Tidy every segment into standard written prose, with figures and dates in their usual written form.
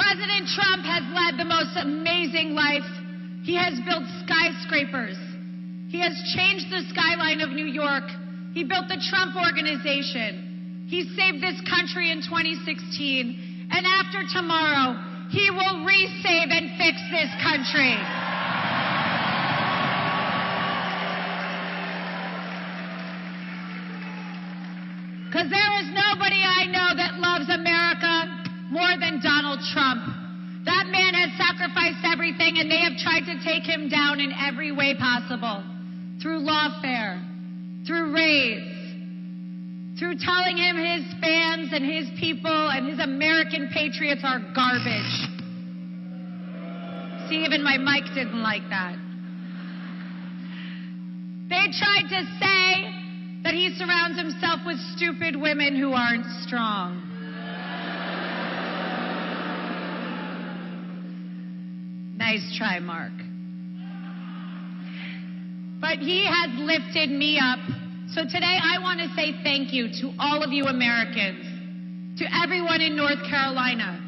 President Trump has led the most amazing life. He has built skyscrapers. He has changed the skyline of New York. He built the Trump Organization. He saved this country in 2016. And after tomorrow, he will resave and fix this country. Because there is nobody I know that loves America more than Donald Trump. That man has sacrificed everything, and they have tried to take him down in every way possible. Through lawfare, through raids, through telling him his fans and his people and his American patriots are garbage. See, even my mic didn't like that. They tried to say that he surrounds himself with stupid women who aren't strong. Nice try, Mark. But he has lifted me up. So today I want to say thank you to all of you Americans, to everyone in North Carolina,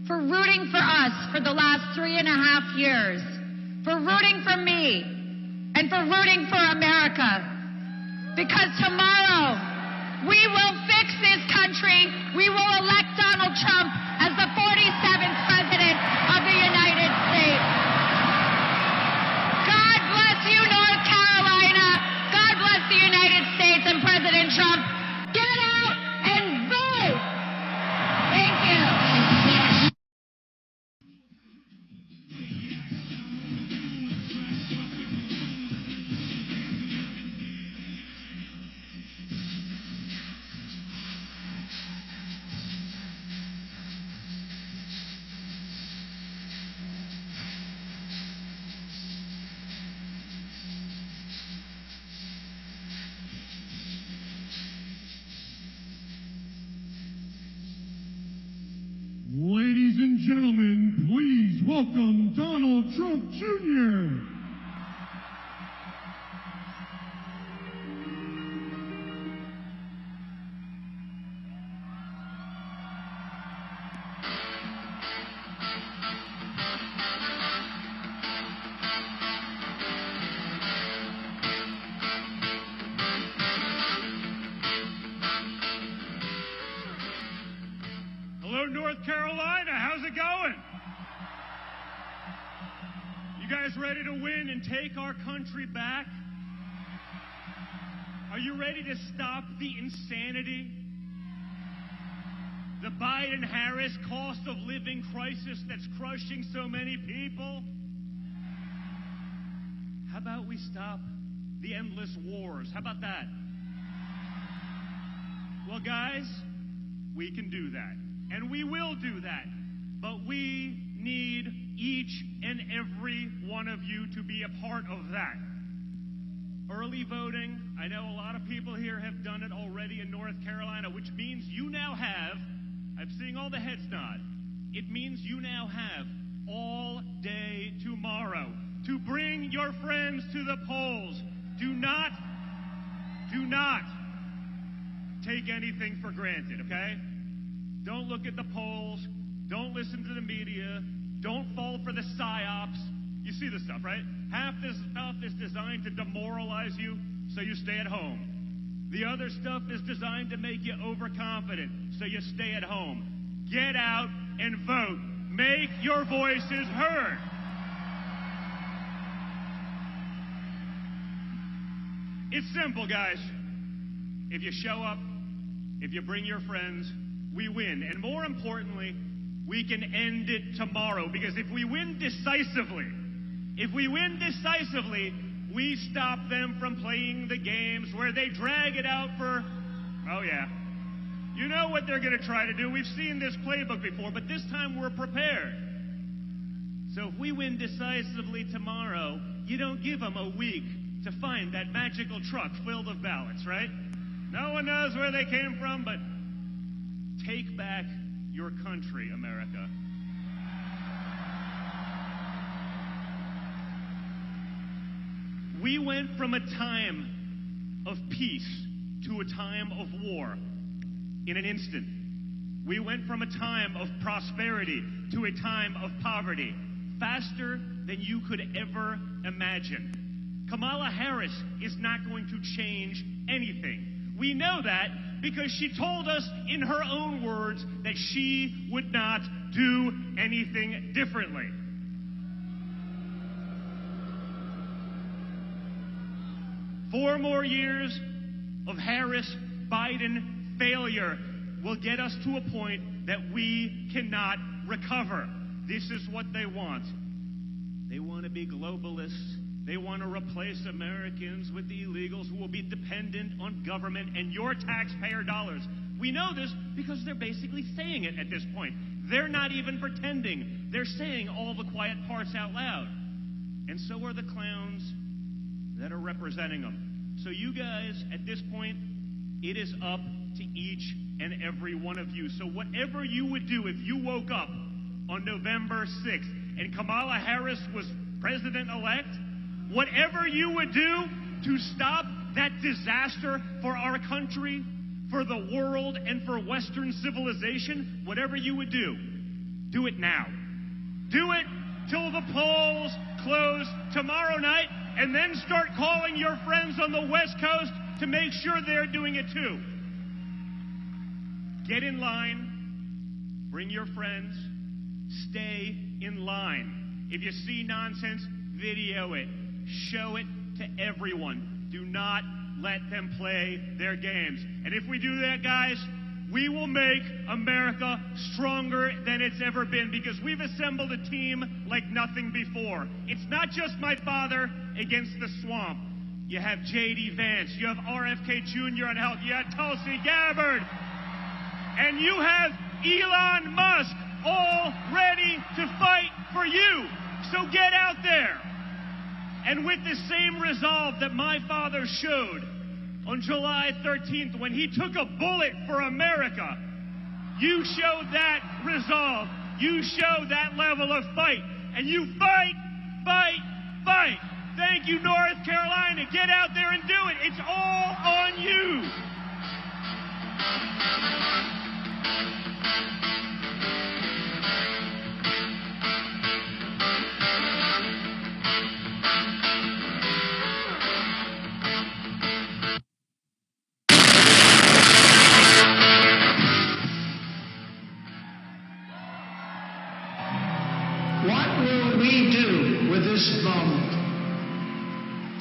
for rooting for us for the last 3.5 years, for rooting for me, and for rooting for America. Because tomorrow, we will fix this country. We will elect Donald Trump as the 47th President of the United States. God bless you, North Carolina. God bless the United States and President Trump. Get out and vote. Thank you. Ladies and gentlemen, please welcome Donald Trump Jr. Hello, North Carolina. How's it going? You guys ready to win and take our country back? Are you ready to stop the insanity? The Biden-Harris cost of living crisis that's crushing so many people? How about we stop the endless wars? How about that? Well, guys, we can do that. And we will do that. But we need each and every one of you to be a part of that. Early voting, I know a lot of people here have done it already in North Carolina, which means you now have, I'm seeing all the heads nod, it means you now have all day tomorrow to bring your friends to the polls. Do not take anything for granted, okay? Don't look at the polls. Don't listen to the media. Don't fall for the psyops. You see this stuff, right? Half this stuff is designed to demoralize you so you stay at home. The other stuff is designed to make you overconfident so you stay at home. Get out and vote. Make your voices heard. It's simple, guys. If you show up, if you bring your friends, we win. And more importantly, we can end it tomorrow. Because if we win decisively, we stop them from playing the games where they drag it out for, oh yeah. You know what they're going to try to do. We've seen this playbook before, but this time we're prepared. So if we win decisively tomorrow, you don't give them a week to find that magical truck filled with ballots, right? No one knows where they came from, but take back your country, America. We went from a time of peace to a time of war in an instant. We went from a time of prosperity to a time of poverty, faster than you could ever imagine. Kamala Harris is not going to change anything. We know that because she told us in her own words that she would not do anything differently. Four more years of Harris-Biden failure will get us to a point that we cannot recover. This is what they want. They want to be globalists. They want to replace Americans with the illegals who will be dependent on government and your taxpayer dollars. We know this because they're basically saying it at this point. They're not even pretending. They're saying all the quiet parts out loud. And so are the clowns that are representing them. So you guys, at this point, it is up to each and every one of you. So whatever you would do if you woke up on November 6th and Kamala Harris was president-elect, whatever you would do to stop that disaster for our country, for the world, and for Western civilization, whatever you would do it now. Do it till the polls close tomorrow night, and then start calling your friends on the West Coast to make sure they're doing it too. Get in line. Bring your friends. Stay in line. If you see nonsense, video it. Show it to everyone. Do not let them play their games. And if we do that, guys, we will make America stronger than it's ever been, because we've assembled a team like nothing before. It's not just my father against the swamp. You have J.D. Vance. You have RFK Jr. on health. You have Tulsi Gabbard. And you have Elon Musk all ready to fight for you. So get out there. And with the same resolve that my father showed on July 13th when he took a bullet for America, you showed that resolve. You showed that level of fight. And you fight, fight, fight. Thank you, North Carolina. Get out there and do it. It's all on you. What will we do with this moment?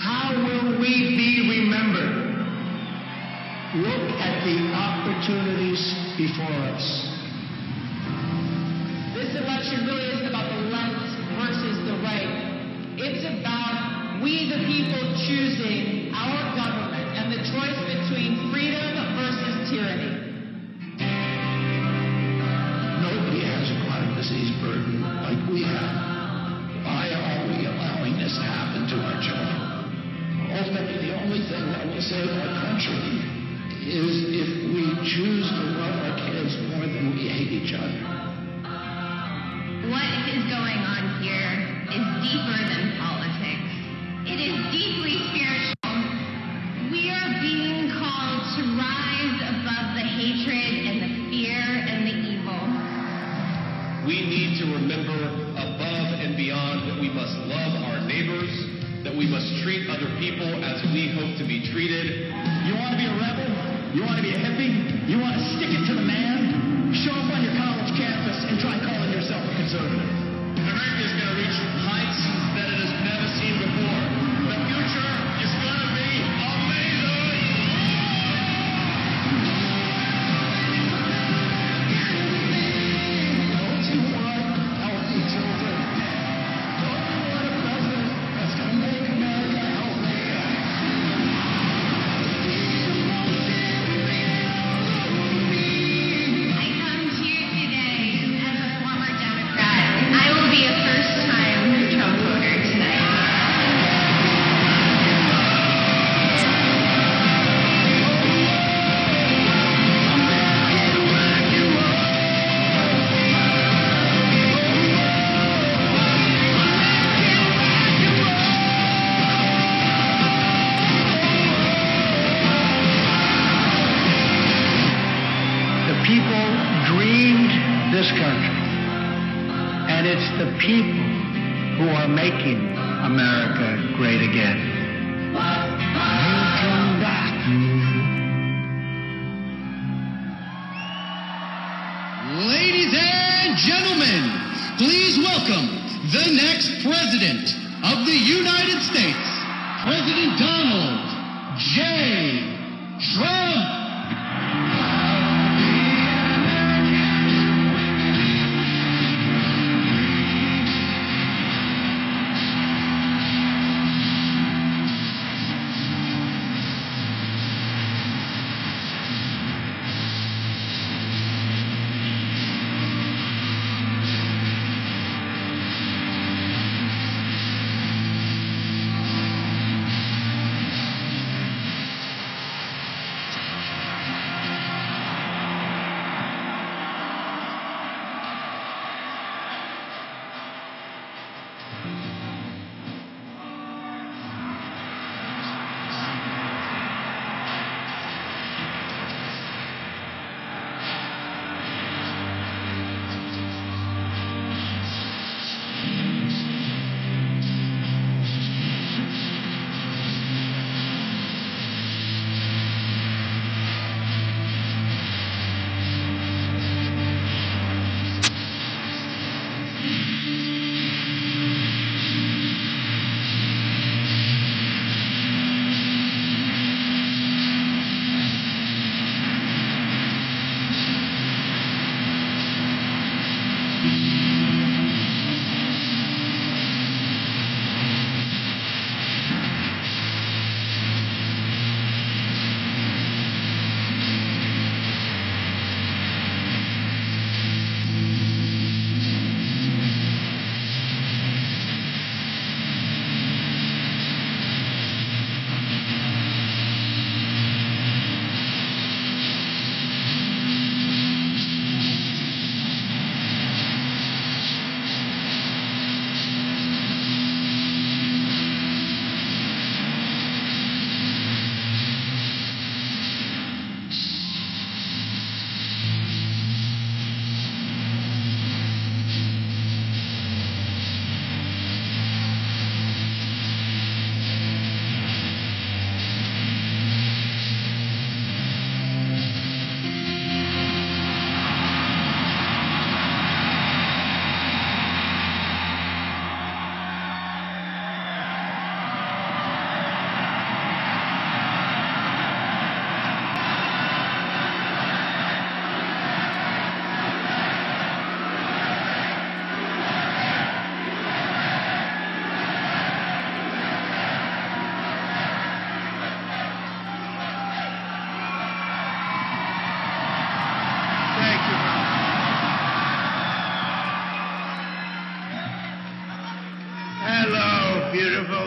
How will we be remembered? Look at the opportunities before us. This election really isn't about the left versus the right. It's about we the people choosing our government and the choice between freedom versus tyranny. Nobody has a chronic disease burden like we have. Why are we allowing this to happen to our children? Ultimately, the only thing that will save our country is if we choose to love our kids more than we hate each other. What is going on here is deeper than politics. It is deeply spiritual. We are being called to rise above the hatred and the fear and the evil. We need to remember above and beyond that we must love our neighbors, that we must treat other people as we hope to be treated. You want to be a rebel? You want to be a hippie? You want to stick it to the man? Show up on your college campus and try calling yourself a conservative. America is going to reach heights that it has never seen before. The future is going to be amazing! Don't you want healthy children? Don't you want a president that's going to make America healthy? I come to you today as a former Democrat. I will be a first-time Trump voter tonight. The people dreamed this country. And it's the people who are making America great again. I'll come back. Ladies and gentlemen, please welcome the next president of the United States, President Donald J. Trump.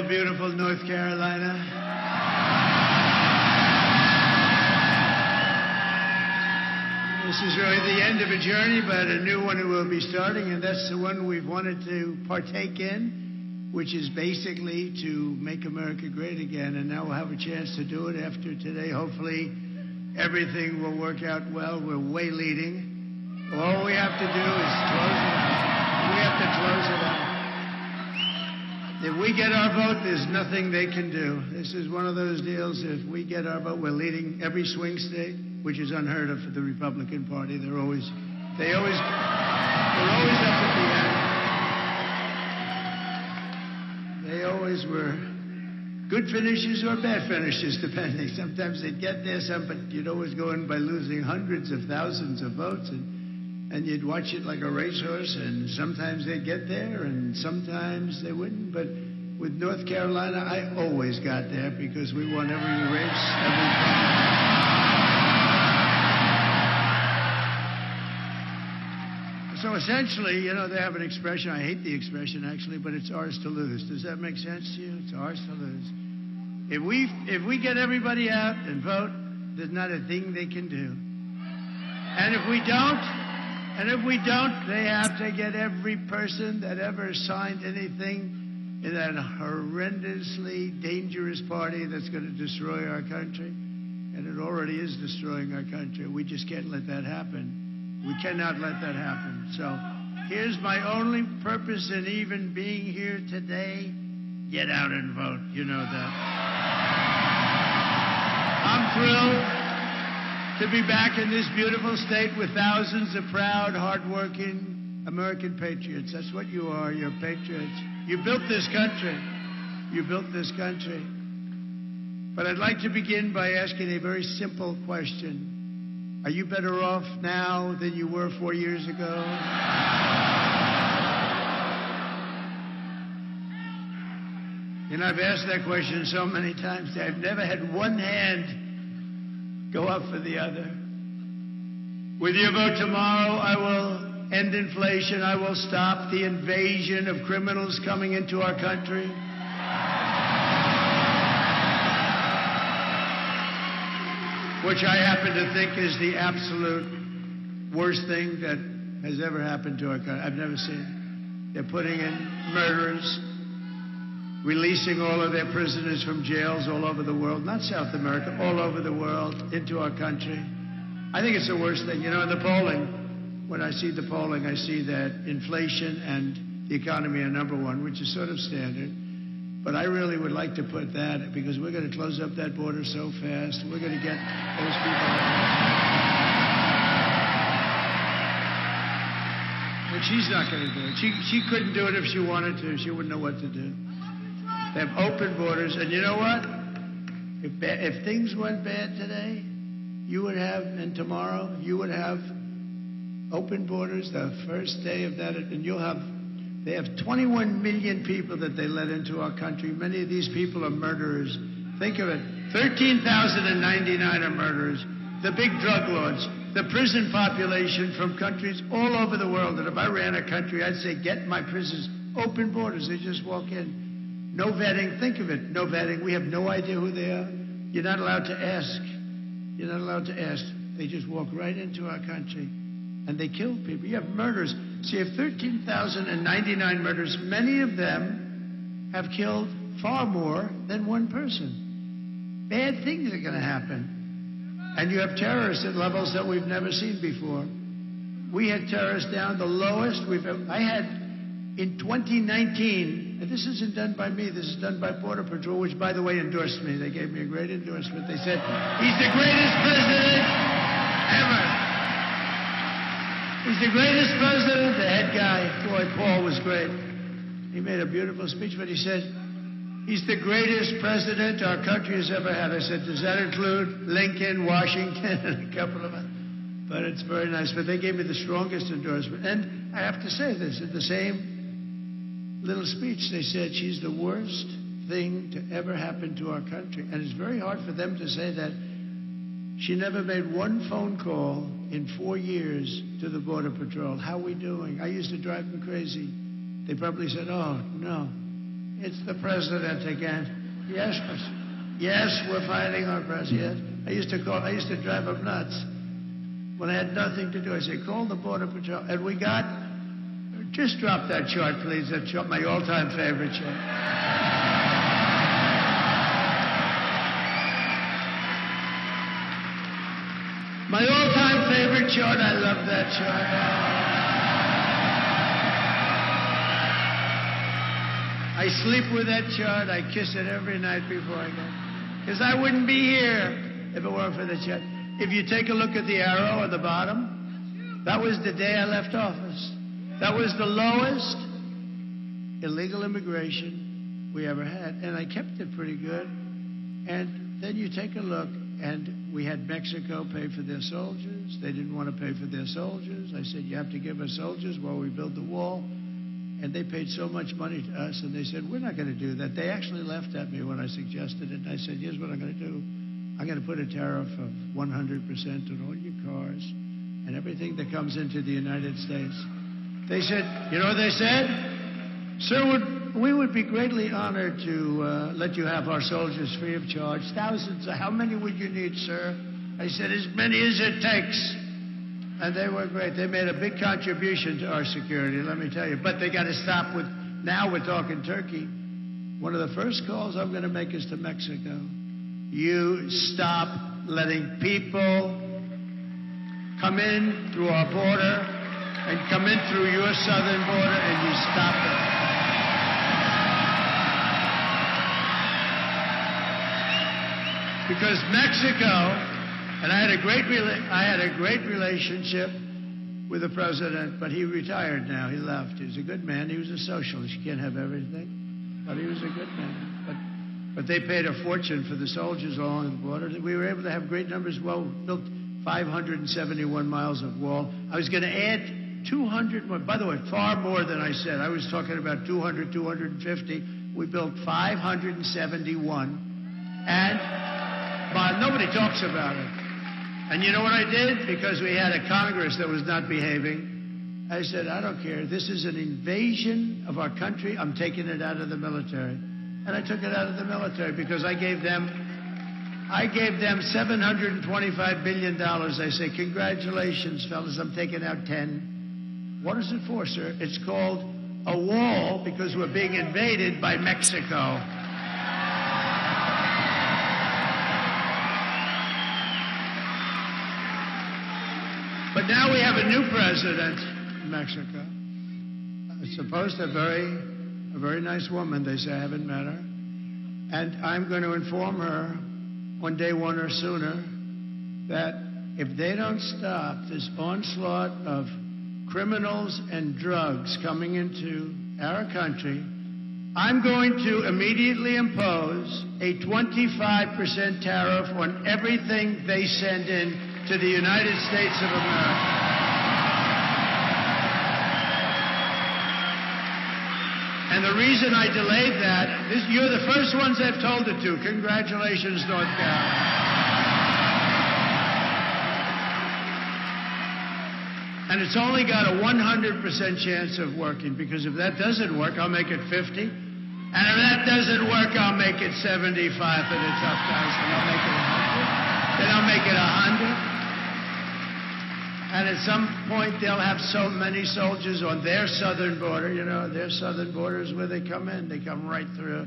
Beautiful North Carolina. This is really the end of a journey, but a new one will be starting, and that's the one we've wanted to partake in, which is basically to make America great again. And now we'll have a chance to do it after today. Hopefully, everything will work out well. We're way leading. All we have to do is close it out. We have to close it out. If we get our vote, there's nothing they can do. This is one of those deals. If we get our vote, we're leading every swing state, which is unheard of for the Republican Party. They're always up at the end. They always were good finishes or bad finishes, depending. Sometimes they'd get there, but you'd always go in by losing hundreds of thousands of votes, and you'd watch it like a racehorse, and sometimes they'd get there, and sometimes they wouldn't. But with North Carolina, I always got there because we won every race, every primary. So essentially, they have an expression. I hate the expression, actually, but it's ours to lose. Does that make sense to you? It's ours to lose. If we get everybody out and vote, there's not a thing they can do. And if we don't, they have to get every person that ever signed anything in that horrendously dangerous party that's going to destroy our country. And it already is destroying our country. We just can't let that happen. We cannot let that happen. So Here's my only purpose in even being here today. Get out and vote. You know that. I'm thrilled to be back in this beautiful state with thousands of proud, hardworking American patriots. That's what you are. You're patriots. You built this country. You built this country. But I'd like to begin by asking a very simple question. Are you better off now than you were 4 years ago? And I've asked that question so many times. I've never had one hand go up for the other. With your vote tomorrow, I will end inflation. I will stop the invasion of criminals coming into our country. Which I happen to think is the absolute worst thing that has ever happened to our country. I've never seen it. They're putting in murderers, releasing all of their prisoners from jails all over the world, not South America, all over the world, into our country. I think it's the worst thing. You know, in the polling, when I see the polling, I see that inflation and the economy are number one, which is sort of standard. But I really would like to put that, because we're going to close up that border so fast. We're going to get those people out. And she's not going to do it. She couldn't do it if she wanted to. She wouldn't know what to do. They have open borders. And you know what? If things went bad today, you would have, and tomorrow, you would have open borders the first day of that. And you'll have, they have 21 million people that they let into our country. Many of these people are murderers. Think of it. 13,099 are murderers. The big drug lords. The prison population from countries all over the world. And if I ran a country, I'd say, get my prisons open borders. They just walk in. No vetting. Think of it. No vetting. We have no idea who they are. You're not allowed to ask. You're not allowed to ask. They just walk right into our country. And they kill people. You have murders. So you have 13,099 murders. Many of them have killed far more than one person. Bad things are going to happen. And you have terrorists at levels that we've never seen before. We had terrorists down the lowest we've ever. I had in 2019, and this isn't done by me, this is done by Border Patrol, which, by the way, endorsed me. They gave me a great endorsement. They said, he's the greatest president ever. He's the greatest president. The head guy, boy, Paul, was great. He made a beautiful speech, but he said, he's the greatest president our country has ever had. I said, does that include Lincoln, Washington, and a couple of others? But it's very nice. But they gave me the strongest endorsement. And I have to say this, in the same little speech, they said she's the worst thing to ever happen to our country. And it's very hard for them to say that. She never made one phone call in 4 years to the Border Patrol. How are we doing? I used to drive them crazy. They probably said, oh, no. It's the president again. Yes, we're fighting our president. I used to drive them nuts. When I had nothing to do, I said, call the Border Patrol. And we got, just drop that chart, please. That chart, my all-time favorite chart. My all-time favorite chart. I love that chart. I sleep with that chart. I kiss it every night before I go. Because I wouldn't be here if it weren't for the chart. If you take a look at the arrow at the bottom, that was the day I left office. That was the lowest illegal immigration we ever had. And I kept it pretty good. And then you take a look, and we had Mexico pay for their soldiers. They didn't want to pay for their soldiers. I said, you have to give us soldiers while we build the wall. And they paid so much money to us, and they said, we're not going to do that. They actually laughed at me when I suggested it. And I said, here's what I'm going to do. I'm going to put a tariff of 100% on all your cars and everything that comes into the United States. They said, you know what they said? Sir, we would be greatly honored to let you have our soldiers free of charge. Thousands. How many would you need, sir? I said, as many as it takes. And they were great. They made a big contribution to our security, let me tell you. But they got to stop with, now we're talking Turkey. One of the first calls I'm going to make is to Mexico. You stop letting people come in through our border and come in through your southern border, and you stop it. Because Mexico, and I had a great relationship with the president, but he retired now. He left. He was a good man. He was a socialist. You can't have everything, but he was a good man. But they paid a fortune for the soldiers along the border. We were able to have great numbers. Well, built 571 miles of wall. I was going to add 200 more. By the way, far more than I said. I was talking about 200, 250. We built 571. But nobody talks about it. And you know what I did? Because we had a Congress that was not behaving. I said, I don't care. This is an invasion of our country. I'm taking it out of the military. And I took it out of the military because I gave them $725 billion. I say, congratulations, fellas. I'm taking out 10. What is it for, sir? It's called a wall because we're being invaded by Mexico. But now we have a new president in Mexico. It's supposed to be a very nice woman. They say I haven't met her. And I'm going to inform her on day one or sooner that if they don't stop this onslaught of criminals and drugs coming into our country, I'm going to immediately impose a 25% tariff on everything they send in to the United States of America. And the reason I delayed that, you're the first ones I've told it to. Congratulations, North Carolina. And it's only got a 100% chance of working, because if that doesn't work, I'll make it 50. And if that doesn't work, I'll make it 75 for the tough guys. And I'll make it 100. Then I'll make it 100. And at some point, they'll have so many soldiers on their southern border. You know, their southern border is where they come in. They come right through.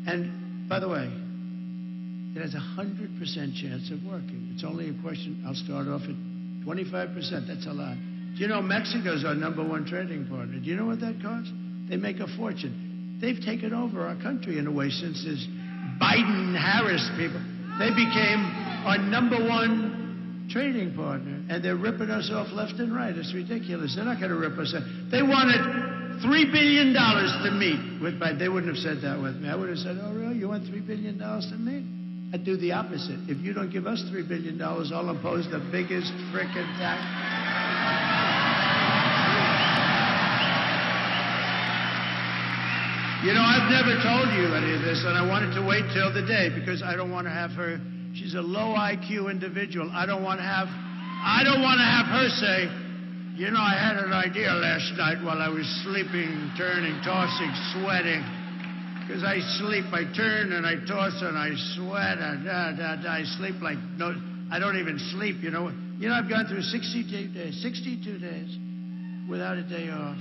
And, by the way, it has a 100% chance of working. It's only a question. I'll start off at 25%. That's a lot. Do you know Mexico's our #1 trading partner? Do you know what that costs? They make a fortune. They've taken over our country in a way since this Biden-Harris people. They became our #1 trading partner, and they're ripping us off left and right. It's ridiculous. They're not going to rip us off. They wanted $3 billion to meet with Biden. They wouldn't have said that with me. I would have said, oh, really? You want $3 billion to meet? I'd do the opposite. If you don't give us $3 billion, I'll impose the biggest frickin' tax. You know, I've never told you any of this, and I wanted to wait till the day because I don't want to have her. She's a low IQ individual. I don't want to have her say, you know, I had an idea last night while I was sleeping, turning, tossing, sweating. Because I sleep, I turn and I toss and I sweat and I sleep like no, I don't even sleep. You know, I've gone through 62 days without a day off.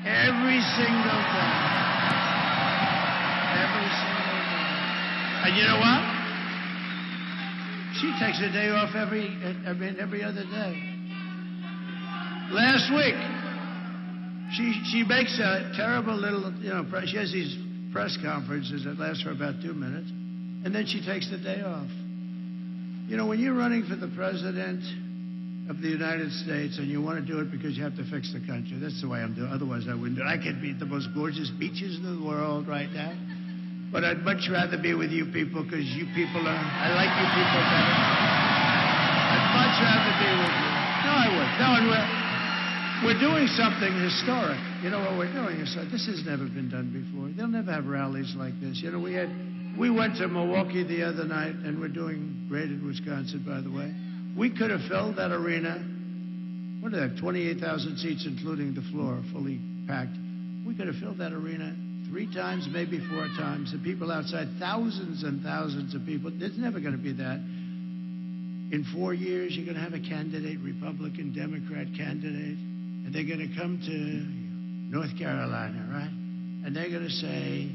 Every single day. Every single day. And you know what? She takes a day off every other day. Last week, she makes a terrible little, she has these press conferences that last for about 2 minutes, and then she takes the day off. You know, when you're running for the president of the United States and you want to do it because you have to fix the country, that's the way I'm doing. Otherwise, I wouldn't do it. I could be at the most gorgeous beaches in the world right now. But I'd much rather be with you people because you people I like you people better. I'd much rather be with you. No, I would. No, and we're doing something historic. You know what we're doing? This has never been done before. They'll never have rallies like this. You know, we went to Milwaukee the other night, and we're doing great in Wisconsin, by the way. We could have filled that arena. What do they have? 28,000 seats, including the floor, fully packed. We could have filled that arena 3 times, maybe 4 times. The people outside, thousands and thousands of people. There's never going to be that. In 4 years, you're going to have a candidate, Republican, Democrat candidate, and they're going to come to North Carolina, right? And they're going to say,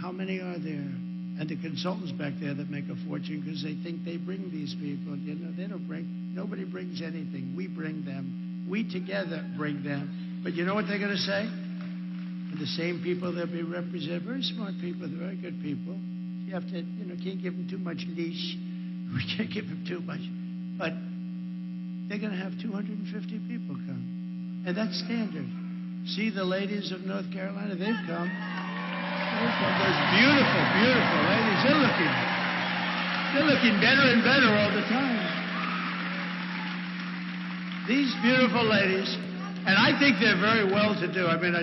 how many are there? And the consultants back there that make a fortune because they think they bring these people. You know, they don't bring, nobody brings anything. We bring them. We together bring them. But you know what they're going to say? And the same people they'll be represented, very smart people, they're very good people. You have to, can't give them too much leash. We can't give them too much. But they're going to have 250 people come. And that's standard. See the ladies of North Carolina, they've come. Those beautiful, beautiful ladies. They're looking better and better all the time. These beautiful ladies, and I think they're very well-to-do. I mean,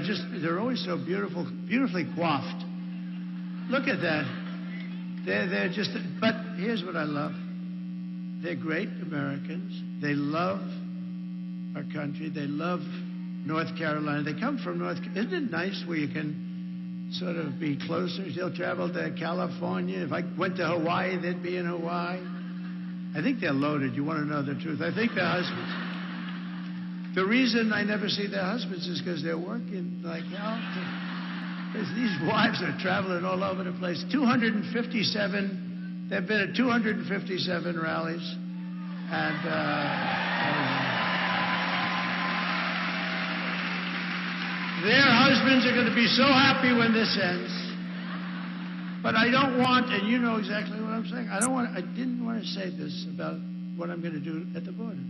they're always so beautifully coiffed. Look at that. They're just, but here's what I love. They're great Americans. They love our country. They love North Carolina. They come from isn't it nice where you can sort of be closer? They'll travel to California. If I went to Hawaii, they'd be in Hawaii. I think they're loaded. You want to know the truth. I think their husbands. The reason I never see their husbands is because they're working like hell. These wives are traveling all over the place. 257. They've been at 257 rallies. And their husbands are going to be so happy when this ends. But I don't want, and you know exactly what I'm saying, I didn't want to say this about what I'm going to do at the border.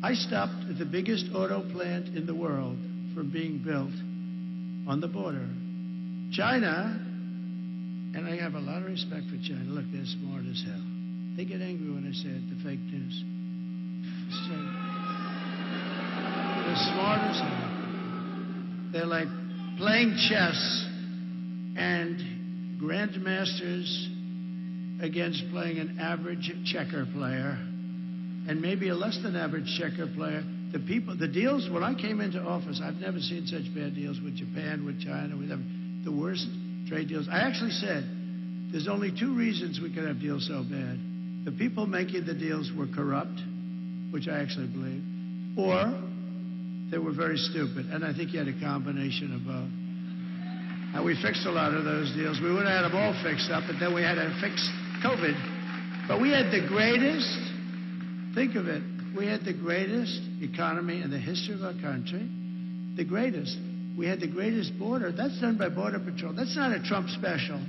I stopped at the biggest auto plant in the world from being built on the border. China, and I have a lot of respect for China. Look, they're smart as hell. They get angry when I say it, the fake news. So, they're smart as hell. They're like playing chess and grandmasters against playing an average checker player and maybe a less than average checker player. The deals, when I came into office, I've never seen such bad deals with Japan, with China, with the worst trade deals. I actually said, there's only two reasons we could have deals so bad. The people making the deals were corrupt, which I actually believe, or they were very stupid. And I think you had a combination of both. And we fixed a lot of those deals. We would have had them all fixed up, but then we had to fix COVID. But we had the greatest, think of it, we had the greatest economy in the history of our country. The greatest. We had the greatest border. That's done by Border Patrol. That's not a Trump special.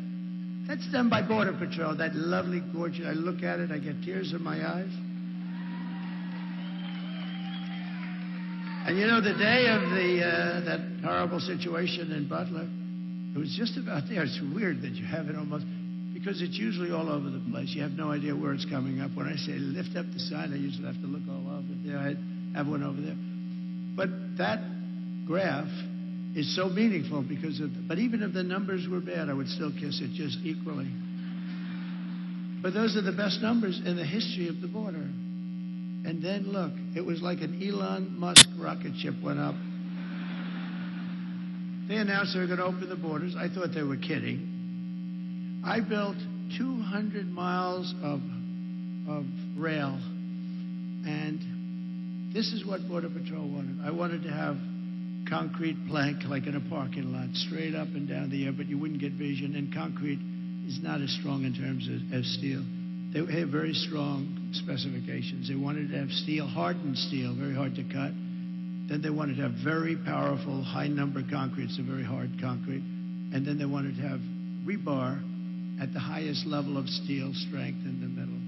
That's done by Border Patrol. That lovely, gorgeous, I look at it, I get tears in my eyes. And you know, the day of that horrible situation in Butler, it was just about there. It's weird that you have it almost, because it's usually all over the place. You have no idea where it's coming up. When I say lift up the sign, I usually have to look all over there. I have one over there. But that graph is so meaningful because but even if the numbers were bad, I would still kiss it just equally. But those are the best numbers in the history of the border. And then look, it was like an Elon Musk rocket ship went up. They announced they were going to open the borders. I thought they were kidding. I built 200 miles of rail. And this is what Border Patrol wanted. I wanted to have concrete plank like in a parking lot, straight up and down the air, but you wouldn't get vision. And concrete is not as strong in terms of steel. They had very strong specifications. They wanted to have steel, hardened steel, very hard to cut. Then they wanted to have very powerful, high-number concrete, so very hard concrete. And then they wanted to have rebar at the highest level of steel strength in the middle,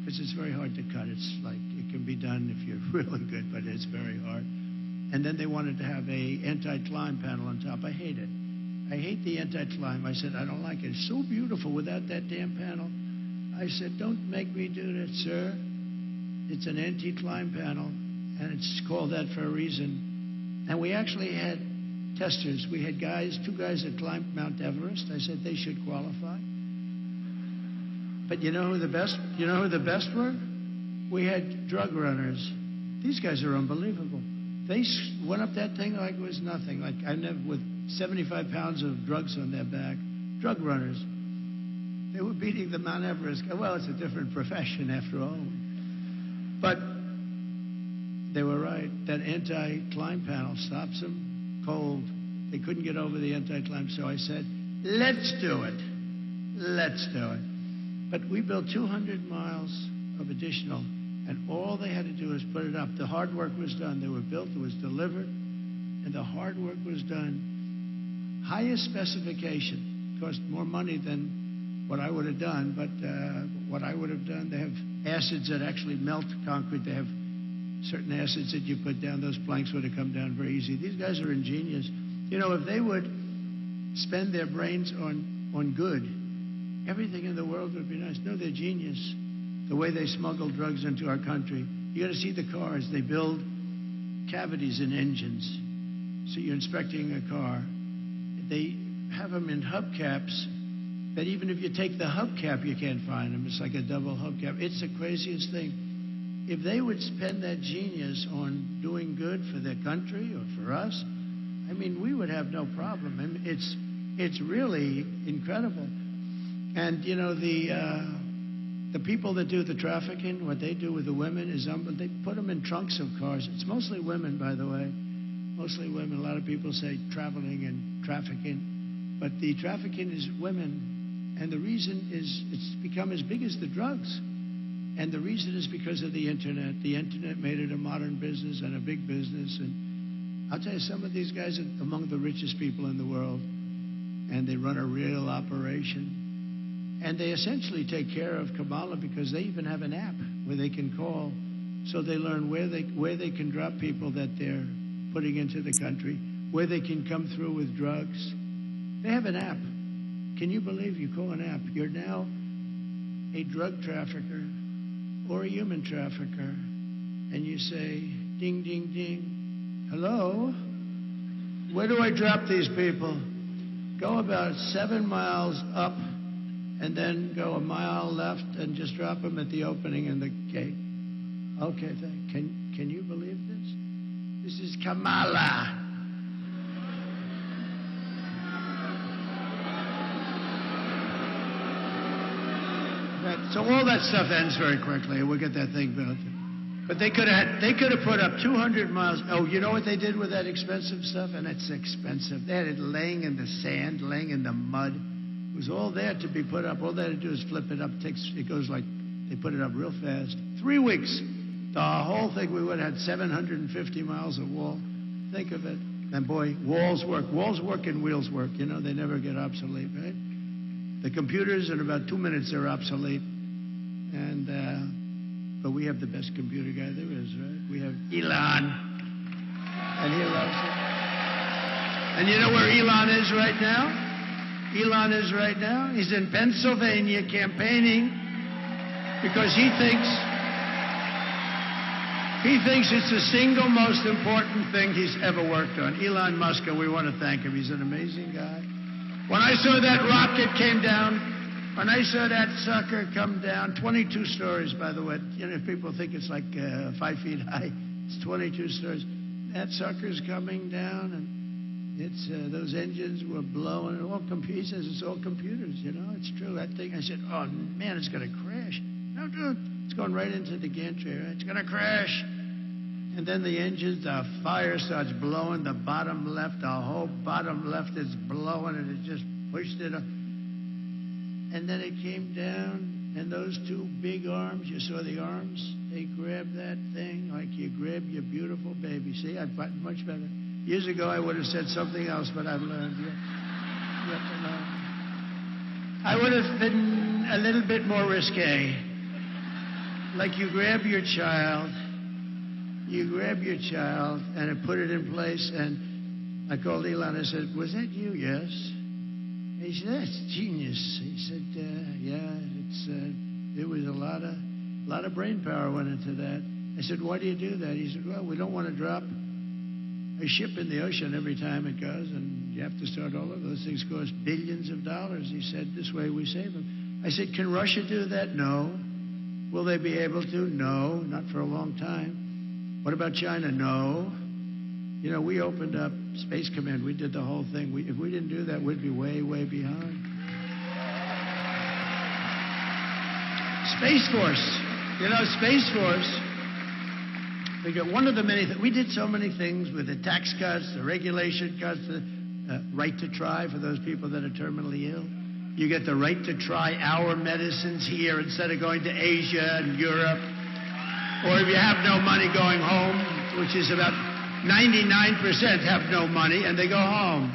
because it's very hard to cut. It's like, it can be done if you're really good, but it's very hard. And then they wanted to have a anti-climb panel on top. I hate it. I hate the anti-climb. I said, I don't like it. It's so beautiful without that damn panel. I said, don't make me do that, sir. It's an anti-climb panel, and it's called that for a reason. And we actually had testers. We had two guys that climbed Mount Everest. I said they should qualify. But you know who the best were? We had drug runners. These guys are unbelievable. They went up that thing like it was nothing. Like with 75 pounds of drugs on their back. Drug runners. They were beating the Mount Everest. Well, it's a different profession after all. But they were right. That anti-climb panel stops them cold. They couldn't get over the anti-climb, so I said, let's do it. Let's do it. But we built 200 miles of additional, and all they had to do was put it up. The hard work was done. They were built, it was delivered, and the hard work was done. Highest specification. Cost more money than what I would have done, but what I would have done, they have acids that actually melt concrete. They have certain acids that you put down. Those planks would have come down very easy. These guys are ingenious. You know, if they would spend their brains on good, everything in the world would be nice. No, they're genius. The way they smuggle drugs into our country. You got to see the cars. They build cavities in engines. So you're inspecting a car. They have them in hubcaps that even if you take the hubcap, you can't find them. It's like a double hubcap. It's the craziest thing. If they would spend that genius on doing good for their country or for us, I mean, we would have no problem. I mean, it's really incredible. And, you know, the people that do the trafficking, what they do with the women is they put them in trunks of cars. It's mostly women, by the way. Mostly women. A lot of people say traveling and trafficking. But the trafficking is women. And the reason is it's become as big as the drugs. And the reason is because of the Internet. The Internet made it a modern business and a big business. And I'll tell you, some of these guys are among the richest people in the world. And they run a real operation. And they essentially take care of Kamala because they even have an app where they can call. So they learn where they can drop people that they're putting into the country, where they can come through with drugs. They have an app. Can you believe you call an app? You're now a drug trafficker or a human trafficker, and you say, ding, ding, ding, hello? Where do I drop these people? Go about 7 miles up, and then go a mile left and just drop them at the opening in the gate. Okay, can you believe this? This is Kamala. So all that stuff ends very quickly. We'll get that thing built. But they could have put up 200 miles. Oh, you know what they did with that expensive stuff? And it's expensive. They had it laying in the sand, laying in the mud. It was all there to be put up. All they had to do is flip it up. It goes like, they put it up real fast. 3 weeks. The whole thing, we would have had 750 miles of wall. Think of it. And boy, walls work. Walls work and wheels work. You know, they never get obsolete, right? The computers, in about 2 minutes, they're obsolete. But we have the best computer guy there is, right? We have Elon. And he loves it. And you know where Elon is right now? Elon is right now? He's in Pennsylvania campaigning because he thinks it's the single most important thing he's ever worked on. Elon Musk, and we want to thank him. He's an amazing guy. When I saw that rocket came down, when I saw that sucker come down, 22 stories, by the way. You know, people think it's like 5 feet high. It's 22 stories. That sucker's coming down, and it's those engines were blowing. He says it's all computers, you know. It's true. That thing, I said, oh, man, it's going to crash. No, dude, it's going right into the gantry, right? It's going to crash. And then the engines, the fire starts blowing. The bottom left, the whole bottom left is blowing, and it just pushed it up. And then it came down, and those two big arms, you saw the arms? They grabbed that thing like you grab your beautiful baby. See, I've gotten much better. Years ago, I would have said something else, but I've learned. You have to learn. I would have been a little bit more risque. Like you grab your child, and put it in place, and I called Elon. I said, was that you? Yes. He said, that's genius. He said, there was a lot of brain power went into that. I said, why do you do that? He said, well, we don't want to drop a ship in the ocean every time it goes, and you have to start all over. Those things cost billions of dollars. He said, this way we save them. I said, can Russia do that? No. Will they be able to? No, not for a long time. What about China? No. You know, we opened up Space Command. We did the whole thing. If we didn't do that, we'd be way, way behind. Space Force. You know, Space Force. We got one of the many things. We did so many things with the tax cuts, the regulation cuts, the right to try for those people that are terminally ill. You get the right to try our medicines here instead of going to Asia and Europe. Or if you have no money, going home, which is about 99% have no money, and they go home.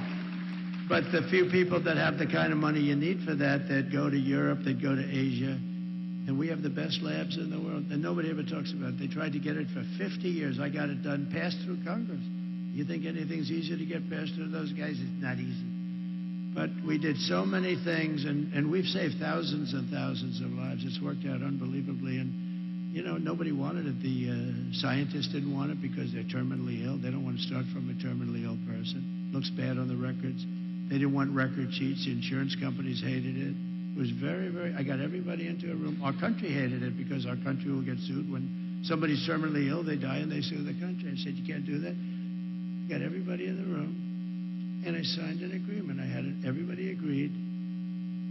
But the few people that have the kind of money you need for that, they'd go to Europe, they'd go to Asia. And we have the best labs in the world, and nobody ever talks about it. They tried to get it for 50 years. I got it done, passed through Congress. You think anything's easy to get passed through those guys? It's not easy. But we did so many things, and we've saved thousands and thousands of lives. It's worked out unbelievably. And, you know, nobody wanted it. The scientists didn't want it because they're terminally ill. They don't want to start from a terminally ill person. Looks bad on the records. They didn't want record sheets. The insurance companies hated it. It was very, very, I got everybody into a room. Our country hated it because our country will get sued. When somebody's terminally ill, they die and they sue the country. I said, you can't do that. Got everybody in the room, and I signed an agreement. Everybody agreed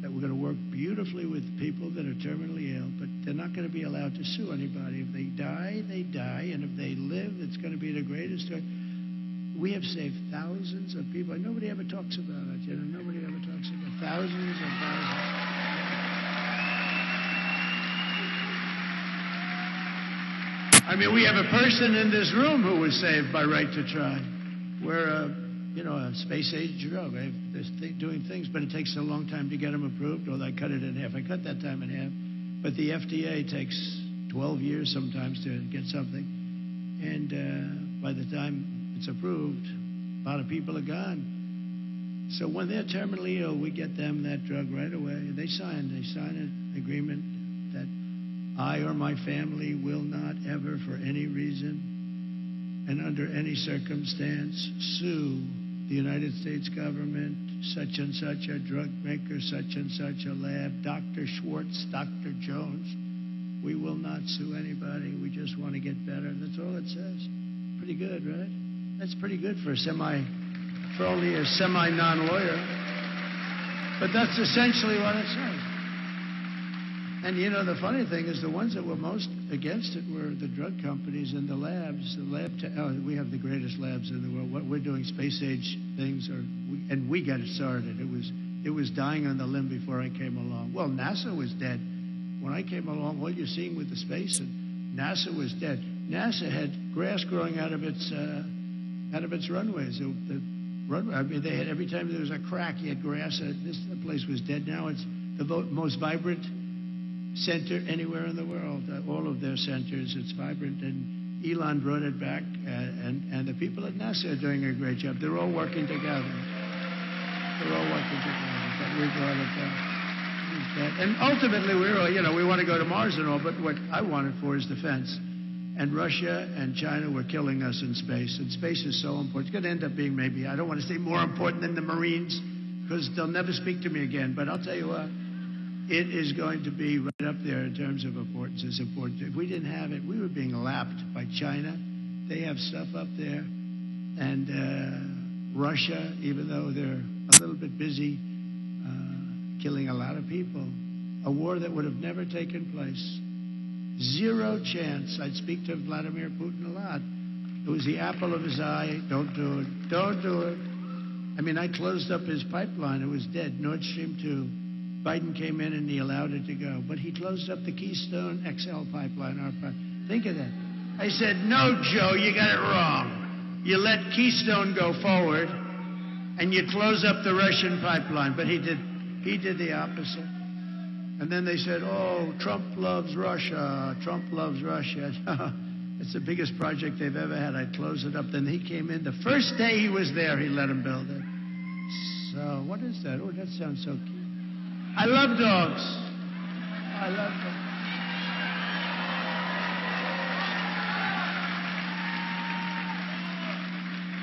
that we're going to work beautifully with people that are terminally ill, but they're not going to be allowed to sue anybody. If they die, they die, and if they live, it's going to be the greatest. We have saved thousands of people, and nobody ever talks about it. You know, nobody ever talks about thousands and thousands. I mean, we have a person in this room who was saved by Right to Try. We're a space-age drug. They're doing things, but it takes a long time to get them approved, or I cut it in half. I cut that time in half. But the FDA takes 12 years sometimes to get something. And by the time it's approved, a lot of people are gone. So when they're terminally ill, we get them that drug right away. They sign an agreement that I or my family will not ever, for any reason and under any circumstance, sue the United States government, such and such a drug maker, such and such a lab, Dr. Schwartz, Dr. Jones. We will not sue anybody. We just want to get better. That's all it says. Pretty good, right? That's pretty good for only a semi-non-lawyer. But that's essentially what it says. And, you know, the funny thing is the ones that were most against it were the drug companies and the labs. We have the greatest labs in the world. What we're doing, space-age things, and we got it started. It was dying on the limb before I came along. Well, NASA was dead. When I came along, all you're seeing with the space, and NASA was dead. NASA had grass growing out of its runways. They had, every time there was a crack, you had grass. The place was dead. Now it's the most vibrant center anywhere in the world. All of their centers, it's vibrant, and Elon brought it back, and the people at NASA are doing a great job. They're all working together. But we brought it back. And ultimately, we want to go to Mars and all, but what I want it for is defense. And Russia and China were killing us in space, and space is so important. It's going to end up being, maybe, I don't want to say more important than the Marines, because they'll never speak to me again, but I'll tell you what, it is going to be right up there in terms of importance. It's important. If we didn't have it, we were being lapped by China. They have stuff up there. And Russia, even though they're a little bit busy killing a lot of people, a war that would have never taken place. Zero chance. I'd speak to Vladimir Putin a lot. It was the apple of his eye. Don't do it. Don't do it. I mean, I closed up his pipeline. It was dead. Nord Stream 2. Biden came in and he allowed it to go. But he closed up the Keystone XL pipeline. Think of that. I said, no, Joe, you got it wrong. You let Keystone go forward and you close up the Russian pipeline. But he did the opposite. And then they said, oh, Trump loves Russia. Trump loves Russia. It's the biggest project they've ever had. I'd close it up. Then he came in. The first day he was there, he let him build it. So what is that? Oh, that sounds so cute. I love dogs. I love dogs.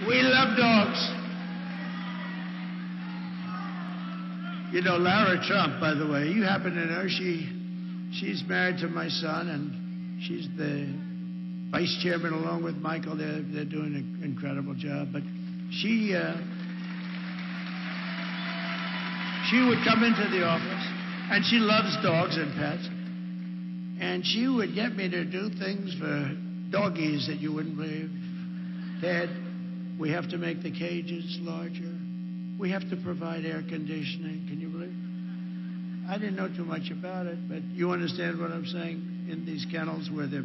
We love dogs. You know, Lara Trump, by the way, you happen to know she's married to my son, and she's the vice chairman along with Michael. They're doing an incredible job. But she would come into the office, and she loves dogs and pets, and she would get me to do things for doggies that you wouldn't believe. Dad, we have to make the cages larger. We have to provide air conditioning. Can you believe it? I didn't know too much about it, but you understand what I'm saying? In these kennels where they're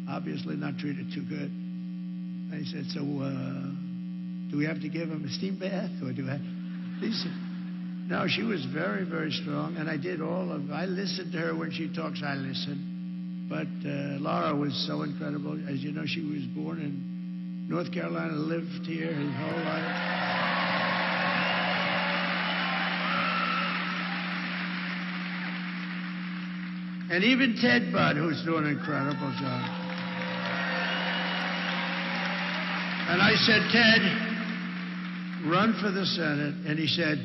obviously not treated too good. I said, so do we have to give him a steam bath, or do I? He said, no, she was very, very strong, and I listened to her when she talks, I listen. But Laura was so incredible. As you know, she was born in North Carolina, lived here her whole life. And even Ted Budd, who's doing an incredible job. And I said, Ted, run for the Senate. And he said,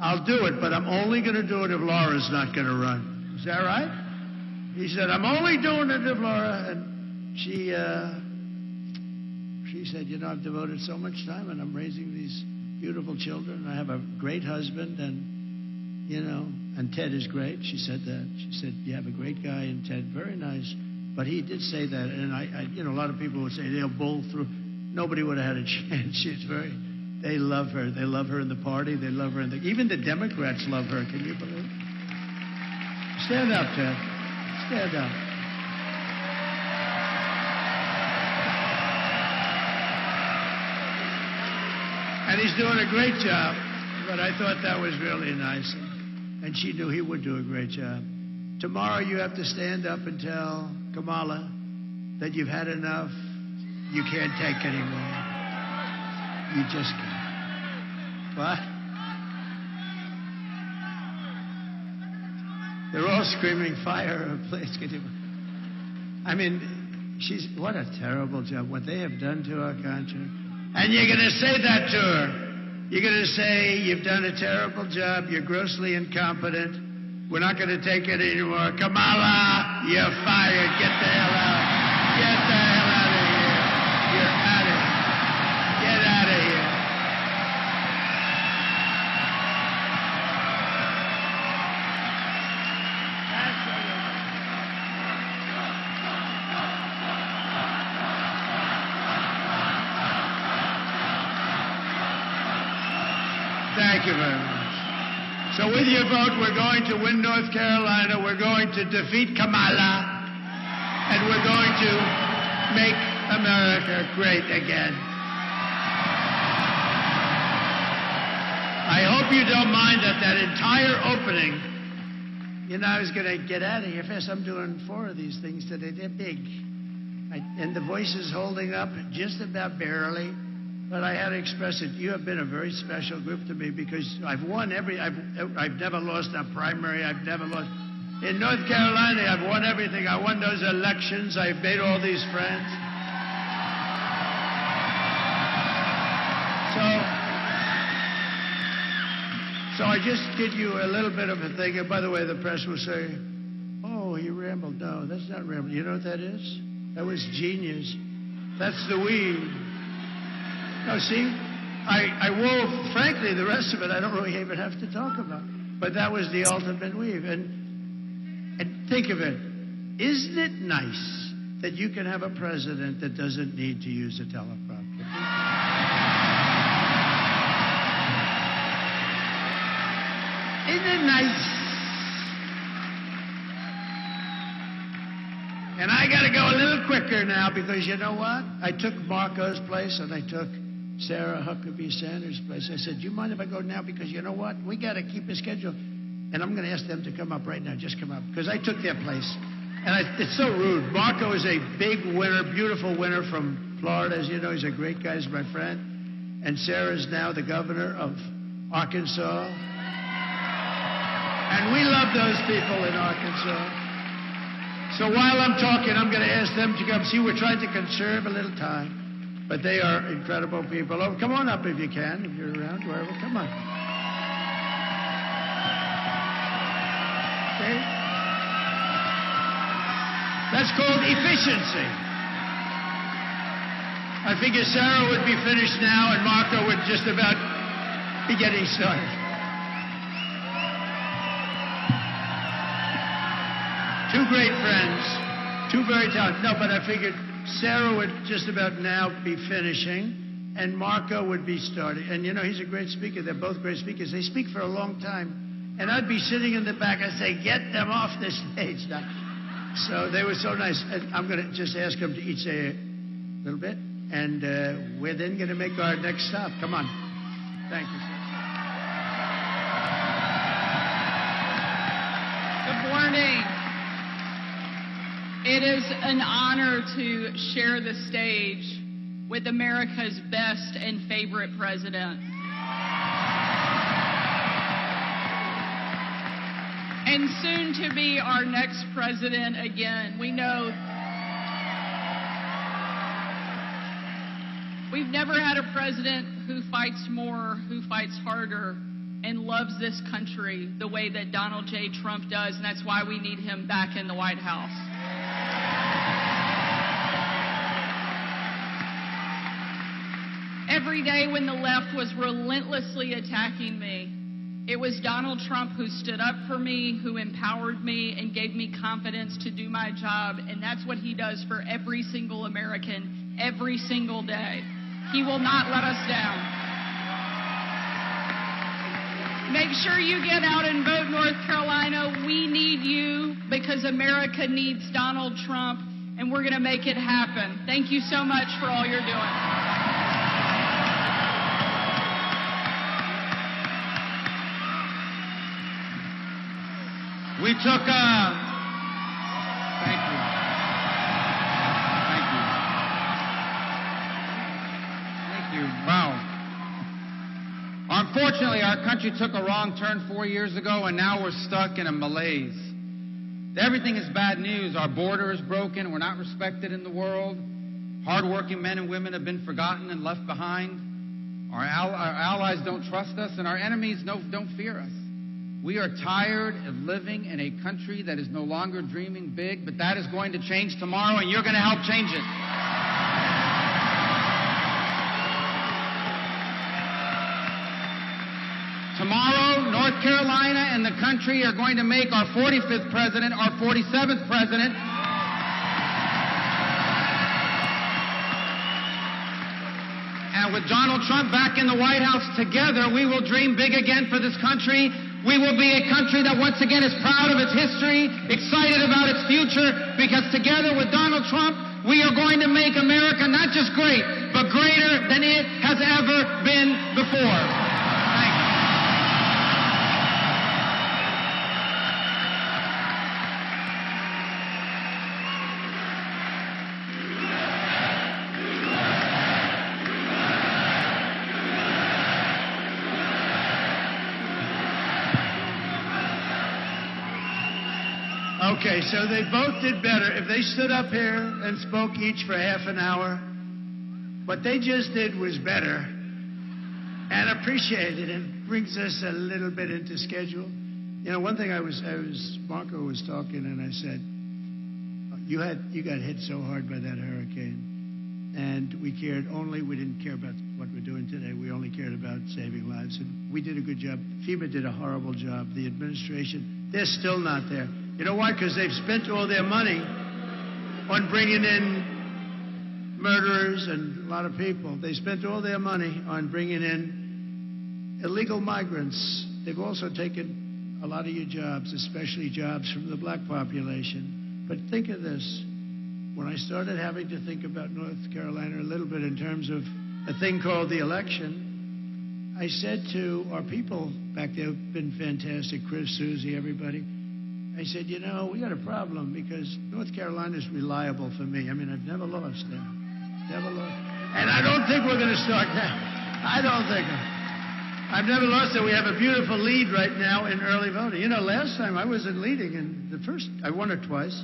I'll do it, but I'm only going to do it if Laura's not going to run. Is that right? He said, I'm only doing it if Laura. And she said, you know, I've devoted so much time, and I'm raising these beautiful children. I have a great husband, and, you know, and Ted is great. She said that. She said, you have a great guy in Ted, very nice. But he did say that, and I you know, a lot of people would say they'll bull through. Nobody would have had a chance. She's very, they love her. They love her in the party. They love her even the Democrats love her. Can you believe it? Stand up, Ted. Stand up. And he's doing a great job, but I thought that was really nice. And she knew he would do a great job. Tomorrow you have to stand up and tell Kamala that you've had enough. You can't take anymore. You just can't. What? They're all screaming, fire her, please. I mean, what a terrible job, what they have done to our country. And you're going to say that to her. You're going to say, you've done a terrible job, you're grossly incompetent, we're not going to take it anymore. Kamala, you're fired. Get the hell out. Get the hell out of here. You're out of here. Get out of here. Thank you very much. So with your vote, we're going to win North Carolina, we're going to defeat Kamala, and we're going to make America great again. I hope you don't mind that entire opening, you know, I was going to get out of here fast. I'm doing 4 of these things today. They're big. And the voice is holding up just about barely. But I had to express it. You have been a very special group to me because I've won I've never lost a primary. I've never lost. In North Carolina, I've won everything. I won those elections. I've made all these friends. So I just did you a little bit of a thing. And by the way, the press will say, oh, he rambled. No, that's not rambling. You know what that is? That was genius. That's the weed. No, see, I wove, frankly, the rest of it I don't really even have to talk about. But that was the ultimate weave. And think of it. Isn't it nice that you can have a president that doesn't need to use a teleprompter? Isn't it nice? And I got to go a little quicker now because you know what? I took Marco's place and I took Sarah Huckabee Sanders' place. I said, do you mind if I go now? Because you know what? We got to keep a schedule. And I'm going to ask them to come up right now. Just come up. Because I took their place. And it's so rude. Marco is a big winner, beautiful winner from Florida. As you know, he's a great guy. He's my friend. And Sarah's now the governor of Arkansas. And we love those people in Arkansas. So while I'm talking, I'm going to ask them to come. See, we're trying to conserve a little time. But they are incredible people. Oh, come on up if you can, if you're around, wherever. Come on. Okay. That's called efficiency. I figure Sarah would be finished now and Marco would just about be getting started. Two great friends, two very talented. No, but I figured Sarah would just about now be finishing, and Marco would be starting. And, you know, he's a great speaker. They're both great speakers. They speak for a long time. And I'd be sitting in the back. I'd say, get them off the stage now. So they were so nice. And I'm going to just ask them to each say a little bit, and we're then going to make our next stop. Come on. Thank you, sir. Good morning. It is an honor to share the stage with America's best and favorite president. And soon to be our next president again. We know we've never had a president who fights more, who fights harder, and loves this country the way that Donald J. Trump does, and that's why we need him back in the White House. Every day when the left was relentlessly attacking me, it was Donald Trump who stood up for me, who empowered me, and gave me confidence to do my job, and that's what he does for every single American, every single day. He will not let us down. Make sure you get out and vote, North Carolina. We need you because America needs Donald Trump, and we're going to make it happen. Thank you so much for all you're doing. We took thank you. Thank you. Wow. Unfortunately, our country took a wrong turn 4 years ago, and now we're stuck in a malaise. Everything is bad news. Our border is broken. We're not respected in the world. Hardworking men and women have been forgotten and left behind. Our allies don't trust us, and our enemies don't fear us. We are tired of living in a country that is no longer dreaming big, but that is going to change tomorrow, and you're going to help change it. Tomorrow, North Carolina and the country are going to make our 45th president our 47th president. And with Donald Trump back in the White House, together we will dream big again for this country. We will be a country that once again is proud of its history, excited about its future, because together with Donald Trump, we are going to make America not just great, but greater than it has ever been before. Thank you. Okay, so they both did better. If they stood up here and spoke each for half an hour, what they just did was better and appreciated and brings us a little bit into schedule. You know, one thing Marco was talking and I said, you got hit so hard by that hurricane, and we didn't care about what we're doing today. We only cared about saving lives, and we did a good job. FEMA did a horrible job. The administration, they're still not there. You know why? Because they've spent all their money on bringing in murderers and a lot of people. They spent all their money on bringing in illegal migrants. They've also taken a lot of your jobs, especially jobs from the black population. But think of this. When I started having to think about North Carolina a little bit in terms of a thing called the election, I said to our people back there who've been fantastic, Chris, Susie, everybody, I said, you know, we got a problem because North Carolina's reliable for me. I mean, I've never lost there. Never lost. And I don't think we're going to start now. I don't think. I've never lost there. We have a beautiful lead right now in early voting. You know, last time I wasn't leading, and I won it twice,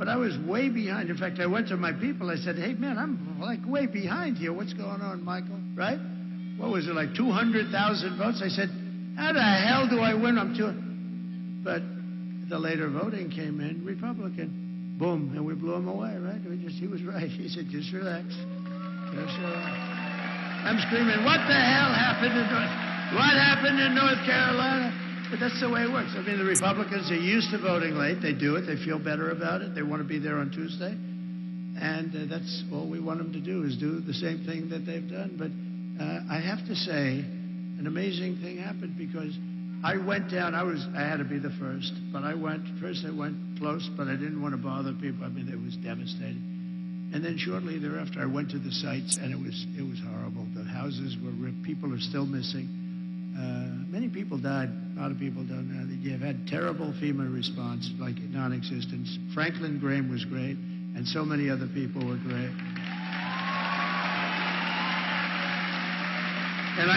but I was way behind. In fact, I went to my people. I said, hey, man, I'm like way behind here. What's going on, Michael? Right? What was it, like 200,000 votes? I said, how the hell do I win? But the later voting came in, Republican. Boom, and we blew him away, right? He was right. He said, just relax. Just relax. I'm screaming, what the hell happened in North Carolina? But that's the way it works. I mean, the Republicans are used to voting late. They do it. They feel better about it. They want to be there on Tuesday. And that's all we want them to do is do the same thing that they've done. But I have to say, an amazing thing happened because I went down. I had to be the first, but I went close, but I didn't want to bother people. I mean, it was devastating. And then shortly thereafter, I went to the sites, and it was horrible. The houses were ripped. People are still missing. Many people died. A lot of people don't know that. You've had terrible FEMA response, like non-existent. Franklin Graham was great, and so many other people were great. And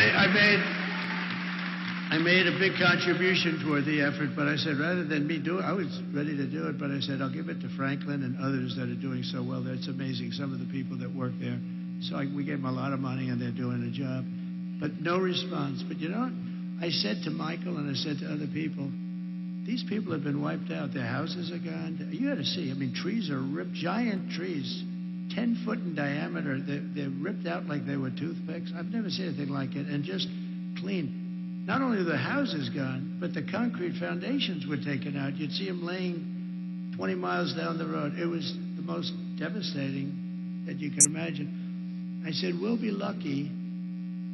I made a big contribution toward the effort, but I said, rather than me do it, I was ready to do it, but I said, I'll give it to Franklin and others that are doing so well there. It's amazing, some of the people that work there. So we gave them a lot of money, and they're doing a job. But no response. But you know what? I said to Michael and I said to other people, these people have been wiped out. Their houses are gone. You got to see. I mean, trees are ripped, giant trees, 10 foot in diameter. They're ripped out like they were toothpicks. I've never seen anything like it. And just clean. Not only are the houses gone, but the concrete foundations were taken out. You'd see them laying 20 miles down the road. It was the most devastating that you can imagine. I said, we'll be lucky.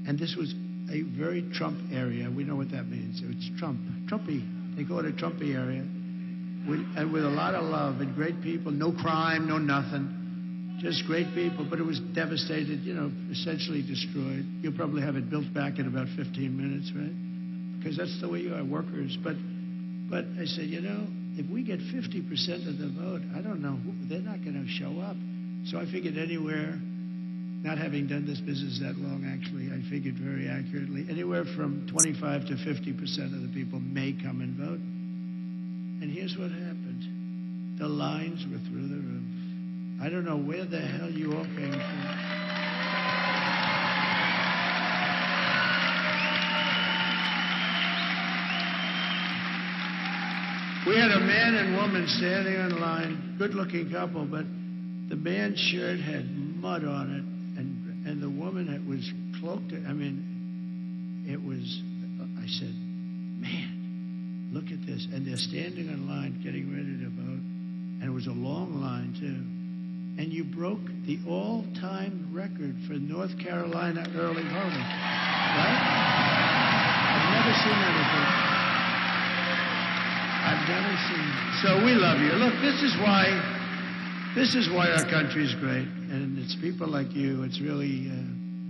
And this was a very Trump area. We know what that means. It's Trumpy. They call it a Trumpy area. And with a lot of love and great people, no crime, no nothing. Just great people. But it was devastated, you know, essentially destroyed. You'll probably have it built back in about 15 minutes, right? Because that's the way you are, workers. But I said, you know, if we get 50% of the vote, I don't know, they're not going to show up. So I figured anywhere, not having done this business that long, actually, I figured very accurately, anywhere from 25 to 50% of the people may come and vote. And here's what happened. The lines were through the roof. I don't know where the hell you all came from. We had a man and woman standing in line, good-looking couple, but the man's shirt had mud on it. And the woman that was cloaked, I mean, it was, I said, man, look at this. And they're standing in line getting ready to vote. And it was a long line, too. And you broke the all-time record for North Carolina early voting. Right? I've never seen anything. I've never seen. So we love you. Look, this is why our country's great. And it's people like you. It's really,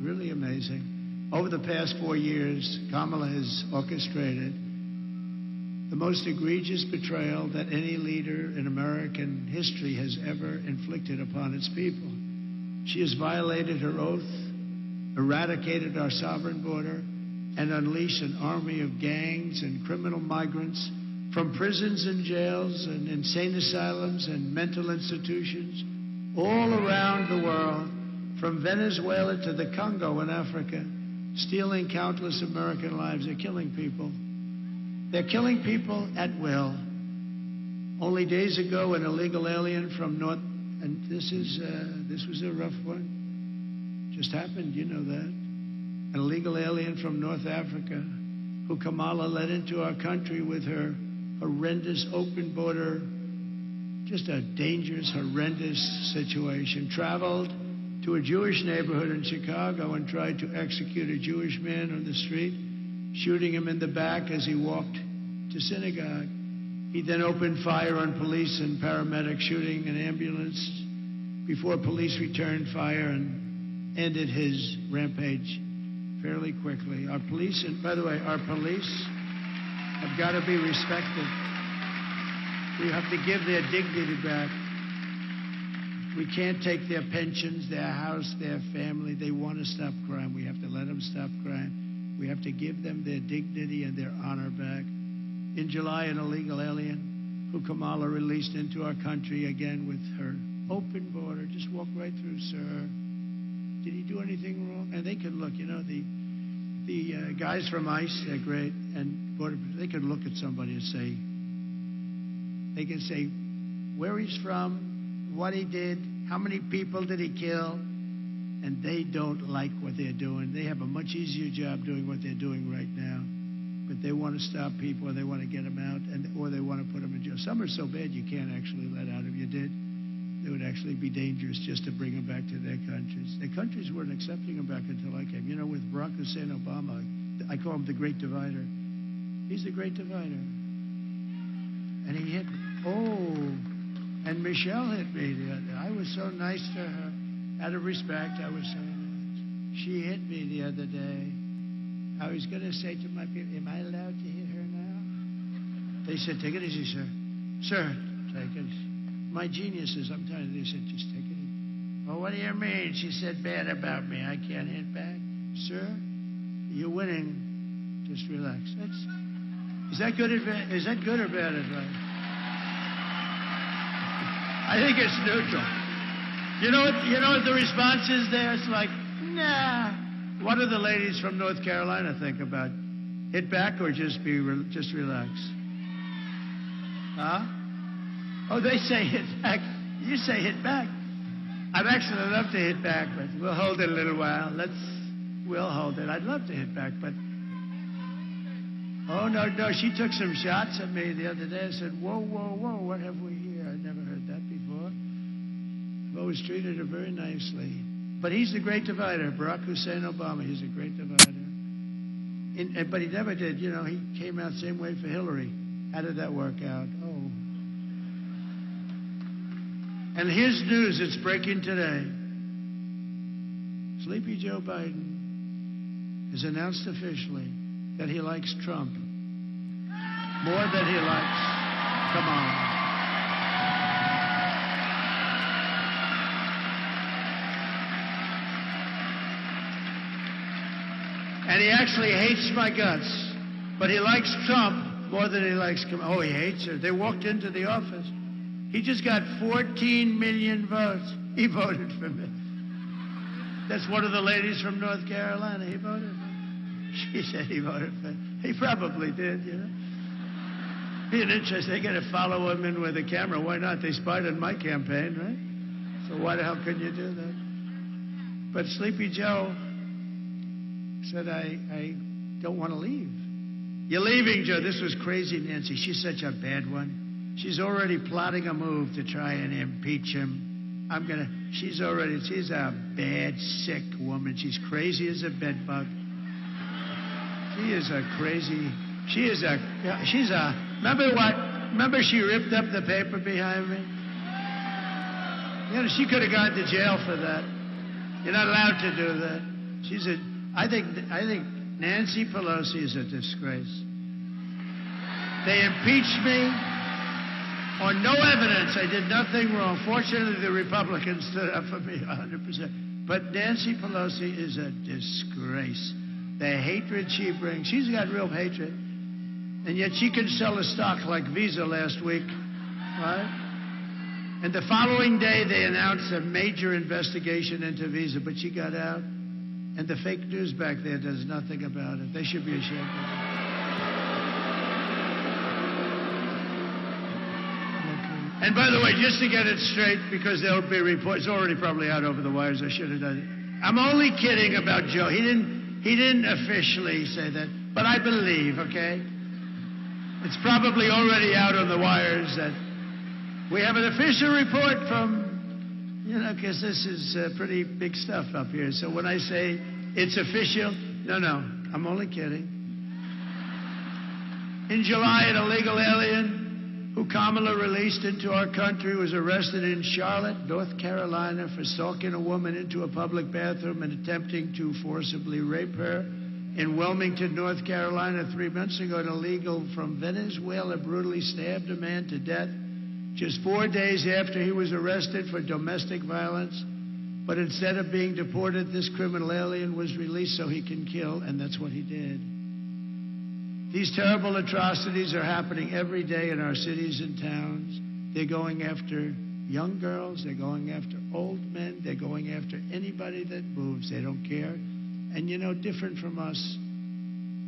really amazing. Over the past 4 years, Kamala has orchestrated the most egregious betrayal that any leader in American history has ever inflicted upon its people. She has violated her oath, eradicated our sovereign border, and unleashed an army of gangs and criminal migrants from prisons and jails and insane asylums and mental institutions all around the world, from Venezuela to the Congo in Africa, stealing countless American lives. They're killing people. They're killing people at will. Only days ago, an illegal alien from North, and this was a rough one. Just happened, you know that. An illegal alien from North Africa, who Kamala let into our country with her horrendous open border, just a dangerous, horrendous situation, traveled to a Jewish neighborhood in Chicago and tried to execute a Jewish man on the street, shooting him in the back as he walked to synagogue. He then opened fire on police and paramedics, shooting an ambulance before police returned fire and ended his rampage fairly quickly. Our police, and by the way, our police have got to be respected. We have to give their dignity back. We can't take their pensions, their house, their family. They want to stop crime. We have to let them stop crime. We have to give them their dignity and their honor back. In July, an illegal alien who Kamala released into our country again with her open border, just walked right through, sir. Did he do anything wrong? And they could look, you know, the guys from ICE, they're great, and they could look at somebody and say, they can say where he's from, what he did, how many people did he kill, and they don't like what they're doing. They have a much easier job doing what they're doing right now, but they want to stop people, or they want to get them out, or they want to put them in jail. Some are so bad you can't actually let out. If you did, it would actually be dangerous just to bring them back to their countries. Their countries weren't accepting them back until I came. You know, with Barack Hussein Obama, I call him the Great Divider. He's the Great Divider. And he hit Oh, and Michelle hit me the other day. I was so nice to her. Out of respect, I was so nice. She hit me the other day. I was going to say to my people, am I allowed to hit her now? They said, take it easy, sir. Sir, take it. My geniuses, I'm telling you, they said, just take it easy. Oh, what do you mean? She said bad about me. I can't hit back. Sir, you're winning. Just relax. Is that good or bad advice? I think it's neutral. You know what the response is there? It's like, nah. What do the ladies from North Carolina think about hit back or just relax? Huh? Oh, they say hit back. You say hit back. I'd actually love to hit back, but we'll hold it a little while. We'll hold it. I'd love to hit back, but oh no, she took some shots at me the other day. I said, whoa, what have we here? I'd never heard that before. I've always treated her very nicely. But he's the great divider, Barack Hussein Obama. He's a great divider. But he never did. You know, he came out same way for Hillary. How did that work out? Oh. And here's news. It's breaking today. Sleepy Joe Biden has announced officially that he likes Trump more than he likes Kamala. And he actually hates my guts. But he likes Trump more than he likes Kamala. Oh, he hates her. They walked into the office. He just got 14 million votes. He voted for me. That's one of the ladies from North Carolina. He voted for me. She said he voted for me. He probably did, you know. Being interesting, they got to follow him in with a camera. Why not? They spied on my campaign, right? So why the hell couldn't you do that? But Sleepy Joe said, I don't want to leave. You're leaving, Joe. This was crazy, Nancy. She's such a bad one. She's already plotting a move to try and impeach him. She's a bad, sick woman. She's crazy as a bedbug. Remember she ripped up the paper behind me? You know, she could have gone to jail for that. You're not allowed to do that. I think Nancy Pelosi is a disgrace. They impeached me on no evidence. I did nothing wrong. Fortunately, the Republicans stood up for me 100%. But Nancy Pelosi is a disgrace. The hatred she brings, she's got real hatred. And yet she could sell a stock like Visa last week, right? And the following day, they announced a major investigation into Visa, but she got out. And the fake news back there does nothing about it. They should be ashamed of it. And by the way, just to get it straight, because there'll be reports, it's already probably out over the wires, I should have done it. I'm only kidding about Joe. He didn't officially say that, but I believe, okay? It's probably already out on the wires that we have an official report from, you know, because this is pretty big stuff up here. So when I say it's official, no, I'm only kidding. In July, an illegal alien who Kamala released into our country was arrested in Charlotte, North Carolina, for stalking a woman into a public bathroom and attempting to forcibly rape her. In Wilmington, North Carolina, 3 months ago, an illegal from Venezuela brutally stabbed a man to death just 4 days after he was arrested for domestic violence. But instead of being deported, this criminal alien was released so he can kill, and that's what he did. These terrible atrocities are happening every day in our cities and towns. They're going after young girls. They're going after old men. They're going after anybody that moves. They don't care. And, you know, different from us,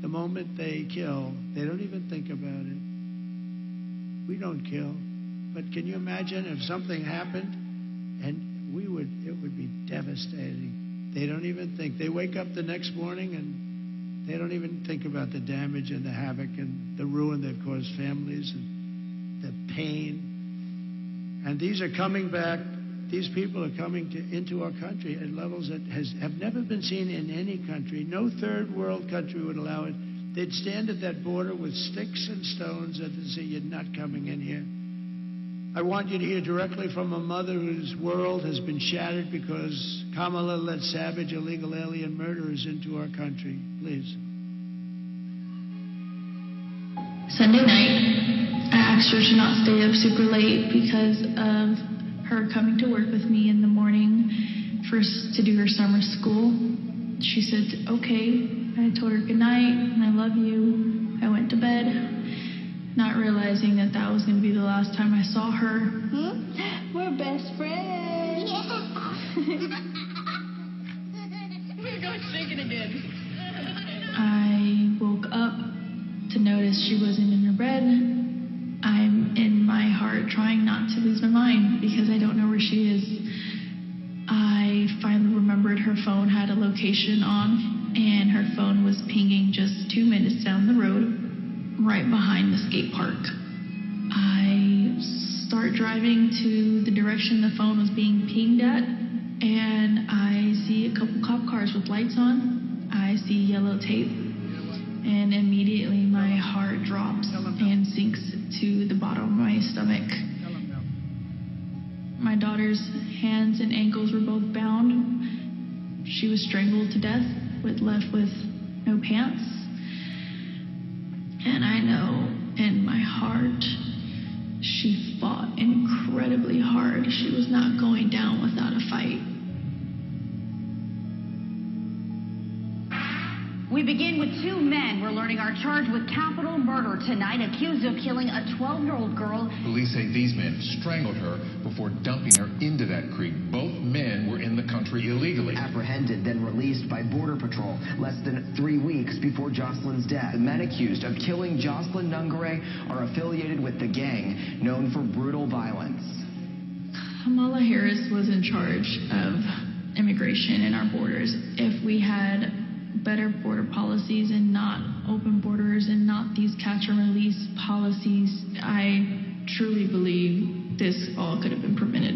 the moment they kill, they don't even think about it. We don't kill. But can you imagine if something happened and it would be devastating. They don't even think. They wake up the next morning and they don't even think about the damage and the havoc and the ruin they've caused families and the pain. And these are coming back. These people are coming into our country at levels that have never been seen in any country. No third world country would allow it. They'd stand at that border with sticks and stones and say, "You're not coming in here." I want you to hear directly from a mother whose world has been shattered because Kamala let savage illegal alien murderers into our country. Please. Sunday night, I asked her to not stay up super late because of her coming to work with me in the morning to do her summer school. She said, okay. I told her good night and I love you. I went to bed, not realizing that that was going to be the last time I saw her. We're best friends. We're going shaking again. I woke up to notice she wasn't in her bed. I'm in my heart trying not to lose my mind because I don't know where she is. I finally remembered her phone had a location on, and her phone was pinging just 2 minutes down the road, right behind the skate park. I start driving to the direction the phone was being pinged at, and I see a couple cop cars with lights on. I see yellow tape, and immediately my heart drops and sinks to the bottom of my stomach. My daughter's hands and ankles were both bound. She was strangled to death, left with no pants. And I know in my heart she fought incredibly hard. She was not going down without a fight. We begin with 2 men we're learning are charged with capital murder tonight, accused of killing a 12-year-old girl. Police say these men strangled her before dumping her into that creek. Both men were in the country illegally. Apprehended, then released by Border Patrol less than 3 weeks before Jocelyn's death. The men accused of killing Jocelyn Nungare are affiliated with the gang known for brutal violence. Kamala Harris was in charge of immigration in our borders. If we had better border policies and not open borders and not these catch and release policies, I truly believe this all could have been prevented.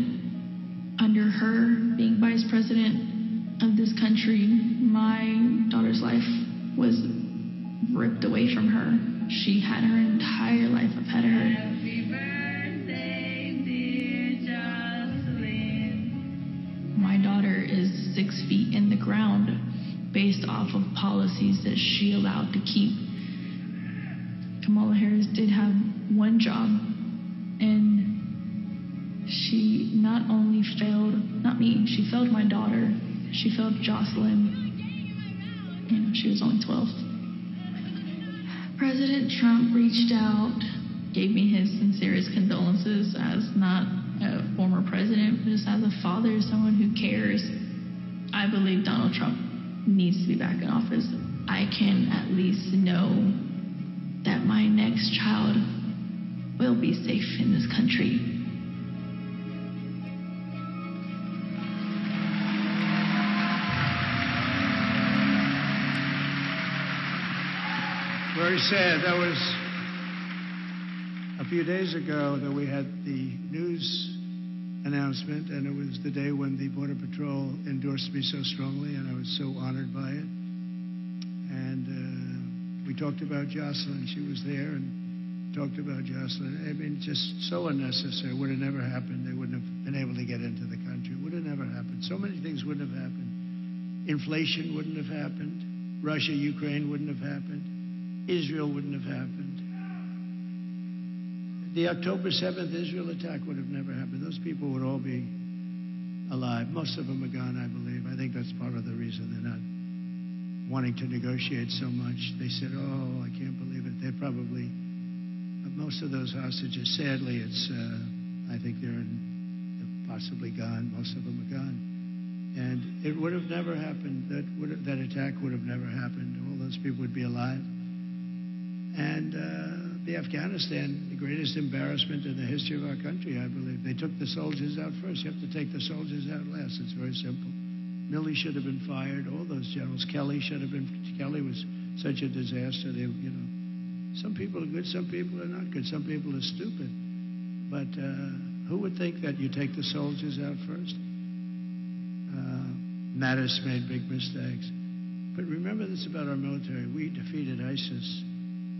Under her being vice president of this country, my daughter's life was ripped away from her. She had her entire life ahead of her. Happy birthday, dear Jocelyn. My daughter is 6 feet in the ground based off of policies that she allowed to keep. Kamala Harris did have one job, and she not only failed, not me, she failed my daughter, she failed Jocelyn. She was only 12. President Trump reached out, gave me his sincerest condolences as not a former president, but just as a father, someone who cares. I believe Donald Trump needs to be back in office. I can at least know that my next child will be safe in this country. Very sad. That was a few days ago that we had the news announcement, and it was the day when the Border Patrol endorsed me so strongly, and I was so honored by it. And we talked about Jocelyn. She was there and talked about Jocelyn. I mean, just so unnecessary. Would have never happened. They wouldn't have been able to get into the country. Would have never happened. So many things wouldn't have happened. Inflation wouldn't have happened. Russia, Ukraine wouldn't have happened. Israel wouldn't have happened. The October 7th Israel attack would have never happened. Those people would all be alive. Most of them are gone, I believe. I think that's part of the reason they're not wanting to negotiate so much. They said, oh, I can't believe it. They're probably, most of those hostages, sadly, I think they're possibly gone. Most of them are gone. And it would have never happened. That attack would have never happened. All those people would be alive. And the Afghanistan, the greatest embarrassment in the history of our country, I believe. They took the soldiers out first. You have to take the soldiers out last. It's very simple. Milley should have been fired. All those generals. Kelly should have been. Kelly was such a disaster. They, some people are good, some people are not good. Some people are stupid. But who would think that you take the soldiers out first? Mattis made big mistakes. But remember this about our military. We defeated ISIS.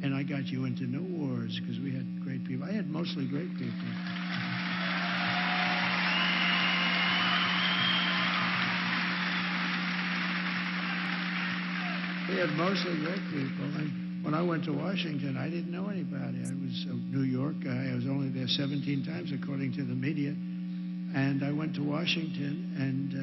And I got you into no wars because we had great people. I had mostly great people. We had mostly great people. And when I went to Washington, I didn't know anybody. I was a New York guy. I was only there 17 times, according to the media. And I went to Washington, and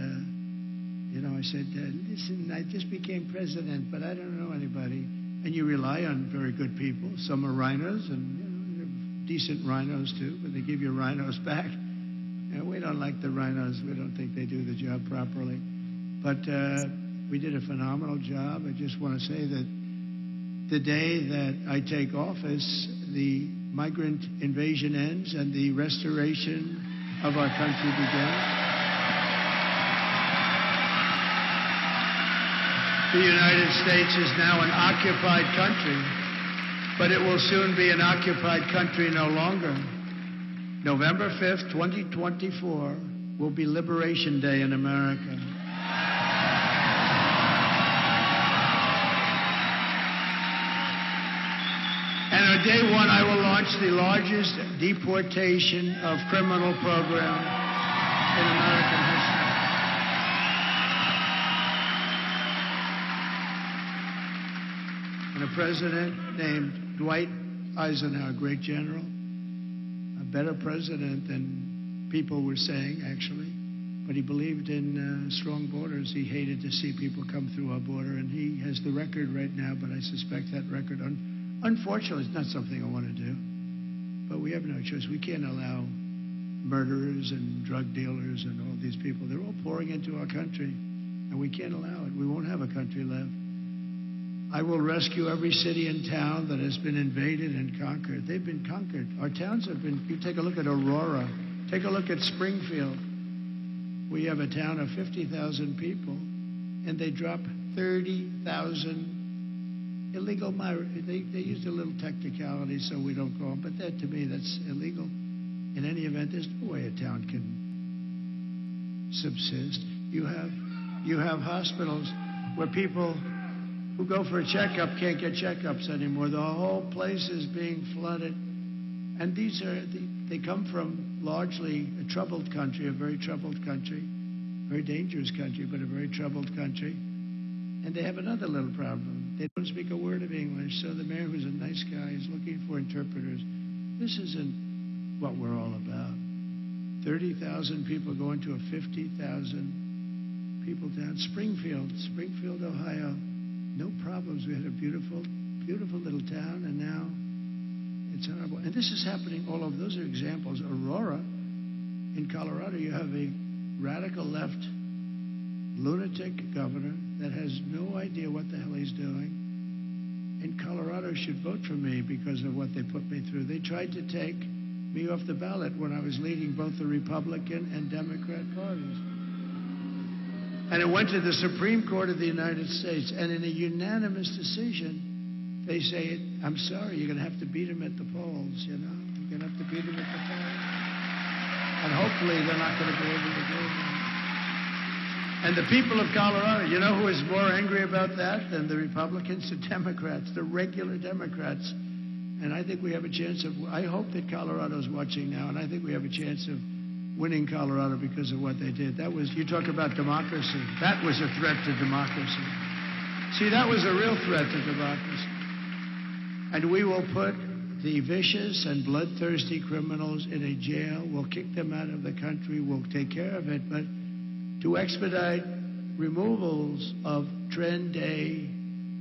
I said, listen, I just became president, but I don't know anybody. And you rely on very good people. Some are rhinos, and they're decent rhinos too, but they give you rhinos back. And we don't like the rhinos. We don't think they do the job properly. But we did a phenomenal job. I just want to say that the day that I take office, the migrant invasion ends and the restoration of our country begins. The United States is now an occupied country, but it will soon be an occupied country no longer. November 5th, 2024 will be Liberation Day in America. And on day one, I will launch the largest deportation of criminal program in American history. And a president named Dwight Eisenhower, great general, a better president than people were saying, actually. But he believed in strong borders. He hated to see people come through our border, and he has the record right now, but I suspect that record, unfortunately, it's not something I want to do. But we have no choice. We can't allow murderers and drug dealers and all these people. They're all pouring into our country, and we can't allow it. We won't have a country left. I will rescue every city and town that has been invaded and conquered. They've been conquered. Our towns have been, you take a look at Aurora, take a look at Springfield. We have a town of 50,000 people, and they drop 30,000 illegal migrants. They used a little technicality so we don't call them, but that, to me, that's illegal. In any event, there's no way a town can subsist. You have hospitals where people who go for a checkup can't get checkups anymore. The whole place is being flooded. And they come from largely a troubled country, a very troubled country, very dangerous country, but a very troubled country. And they have another little problem. They don't speak a word of English, so the mayor, who's a nice guy, is looking for interpreters. This isn't what we're all about. 30,000 people going to a 50,000 people town. Springfield, Ohio. No problems. We had a beautiful, beautiful little town, and now it's horrible. And this is happening all over. Those are examples. Aurora, in Colorado, you have a radical left lunatic governor that has no idea what the hell he's doing. And Colorado should vote for me because of what they put me through. They tried to take me off the ballot when I was leading both the Republican and Democrat parties. And it went to the Supreme Court of the United States, and in a unanimous decision, they say, I'm sorry, you're going to have to beat him at the polls, You're going to have to beat him at the polls. And hopefully they're not going to be able to do it. And the people of Colorado, you know who is more angry about that than the Republicans? The Democrats, the regular Democrats. And I think we have a chance of, I hope that Colorado's watching now, and I think we have a chance of winning Colorado because of what they did. That was, you talk about democracy. That was a threat to democracy. See, that was a real threat to democracy. And we will put the vicious and bloodthirsty criminals in a jail. We'll kick them out of the country. We'll take care of it. But to expedite removals of Tren Day,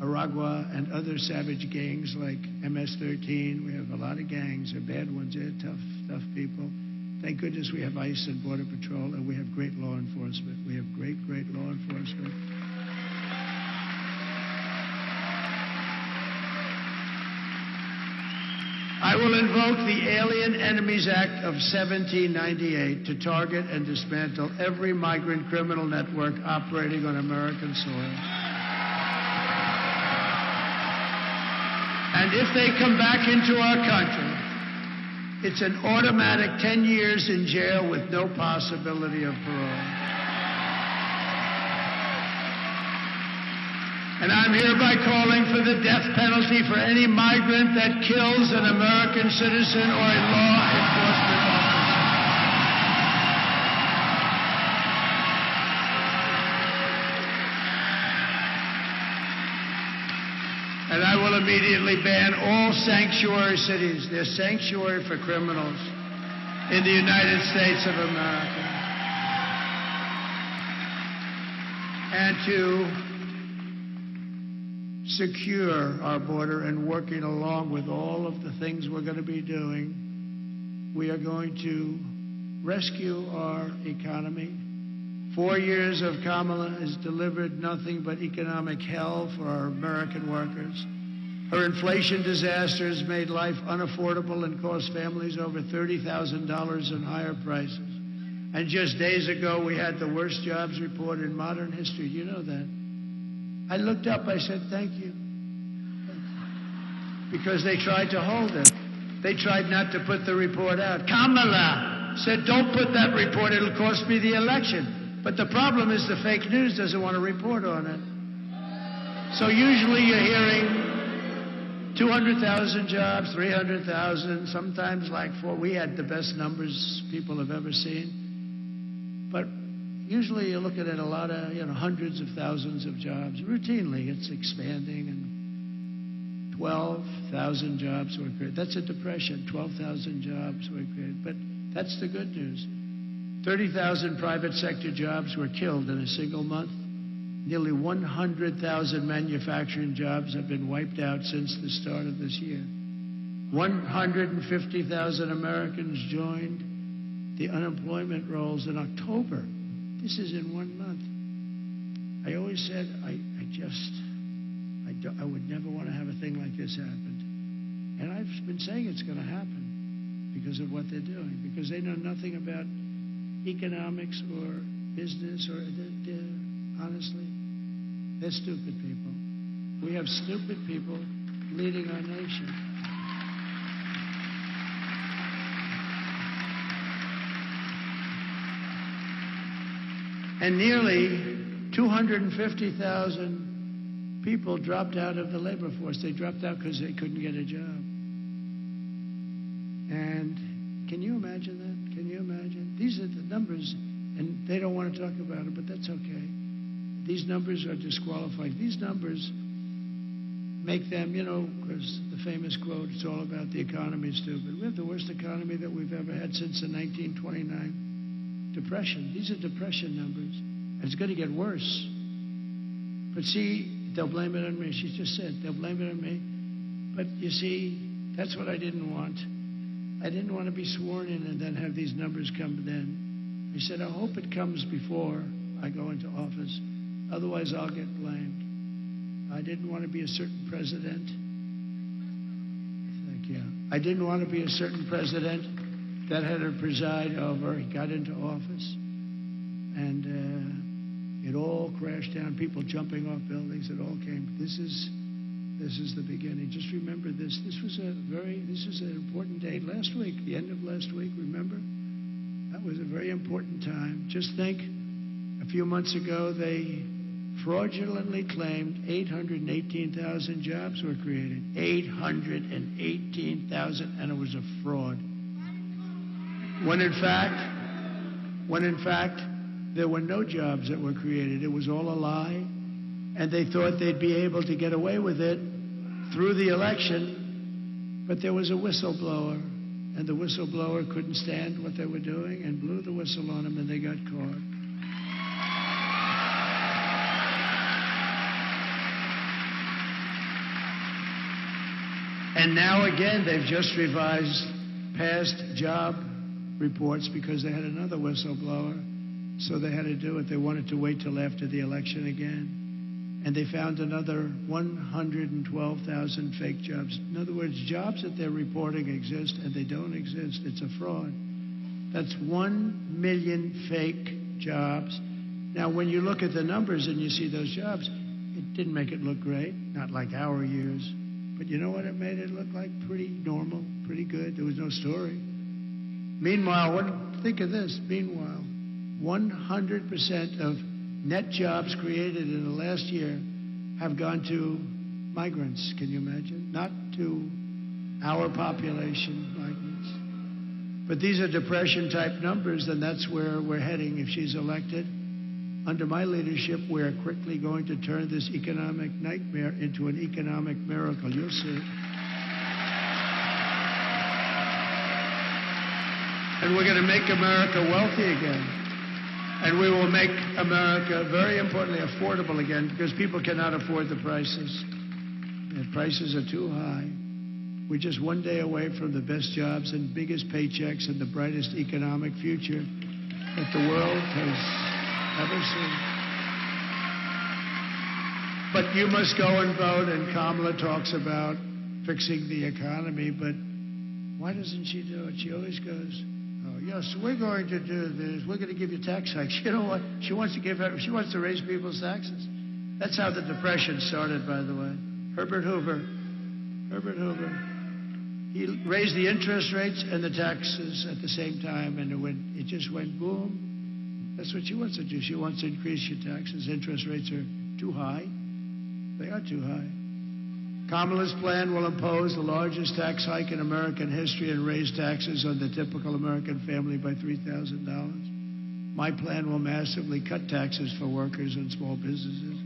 Aragua, and other savage gangs like MS-13, we have a lot of gangs. They're bad ones. They're tough people. Thank goodness we have ICE and Border Patrol, and we have great law enforcement. We have great law enforcement. I will invoke the Alien Enemies Act of 1798 to target and dismantle every migrant criminal network operating on American soil. And if they come back into our country, it's an automatic 10 years in jail with no possibility of parole. And I'm hereby calling for the death penalty for any migrant that kills an American citizen or a law enforcement officer. And I will immediately ban all sanctuary cities. They're sanctuary for criminals in the United States of America. And to secure our border and working along with all of the things we're going to be doing, we are going to rescue our economy. 4 years of Kamala has delivered nothing but economic hell for our American workers. Her inflation disaster has made life unaffordable and cost families over $30,000 in higher prices. And just days ago, we had the worst jobs report in modern history. You know that. I looked up, I said, thank you. Because they tried to hold it. They tried not to put the report out. Kamala said, don't put that report, it'll cost me the election. But the problem is the fake news doesn't want to report on it. So usually you're hearing 200,000 jobs, 300,000, sometimes like 4. We had the best numbers people have ever seen. But usually you're looking at a lot of, hundreds of thousands of jobs. Routinely, it's expanding, and 12,000 jobs were created. That's a depression. 12,000 jobs were created. But that's the good news. 30,000 private sector jobs were killed in a single month. Nearly 100,000 manufacturing jobs have been wiped out since the start of this year. 150,000 Americans joined the unemployment rolls in October. This is in 1 month. I always said I would never want to have a thing like this happen. And I've been saying it's going to happen because of what they're doing, because they know nothing about economics or business or honestly, they're stupid people. We have stupid people leading our nation. And nearly 250,000 people dropped out of the labor force. They dropped out because they couldn't get a job. And can you imagine that? Can you imagine? These are the numbers, and they don't want to talk about it, but that's okay. These numbers are disqualified. These numbers make them, because the famous quote, it's all about the economy, stupid. We have the worst economy that we've ever had since the 1929 Depression. These are depression numbers. And it's going to get worse. But see, they'll blame it on me. She just said, they'll blame it on me. But you see, that's what I didn't want. I didn't want to be sworn in and then have these numbers come then. I said, I hope it comes before I go into office. Otherwise, I'll get blamed. I didn't want to be a certain president. Thank you. I didn't want to be a certain president that had to preside over. He got into office. And it all crashed down. People jumping off buildings. It all came. This is the beginning. Just remember this. This was an important date. Last week, the end of last week, remember? That was a very important time. Just think, a few months ago, they fraudulently claimed 818,000 jobs were created. 818,000, and it was a fraud. When in fact, there were no jobs that were created. It was all a lie. And they thought they'd be able to get away with it through the election. But there was a whistleblower. And the whistleblower couldn't stand what they were doing and blew the whistle on them, and they got caught. And now again, they've just revised past job reports because they had another whistleblower. So they had to do it. They wanted to wait till after the election again. And they found another 112,000 fake jobs. In other words, jobs that they're reporting exist and they don't exist. It's a fraud. That's 1 million fake jobs. Now, when you look at the numbers and you see those jobs, it didn't make it look great, not like our years. But you know what it made it look like? Pretty normal, pretty good. There was no story. Meanwhile, think of this. Meanwhile, 100% of net jobs created in the last year have gone to migrants. Can you imagine? Not to our population, migrants. But these are depression-type numbers, and that's where we're heading if she's elected. Under my leadership, we're quickly going to turn this economic nightmare into an economic miracle. You'll see. And we're going to make America wealthy again. And we will make America, very importantly, affordable again, because people cannot afford the prices. The prices are too high. We're just one day away from the best jobs and biggest paychecks and the brightest economic future that the world has ever seen. But you must go and vote, and Kamala talks about fixing the economy, but why doesn't she do it? She always goes, oh, yes, we're going to do this. We're going to give you tax hikes. You know what? She wants to raise people's taxes. That's how the Depression started, by the way. Herbert Hoover. He raised the interest rates and the taxes at the same time, and it just went boom. That's what she wants to do. She wants to increase your taxes. Interest rates are too high. They are too high. Kamala's plan will impose the largest tax hike in American history and raise taxes on the typical American family by $3,000. My plan will massively cut taxes for workers and small businesses.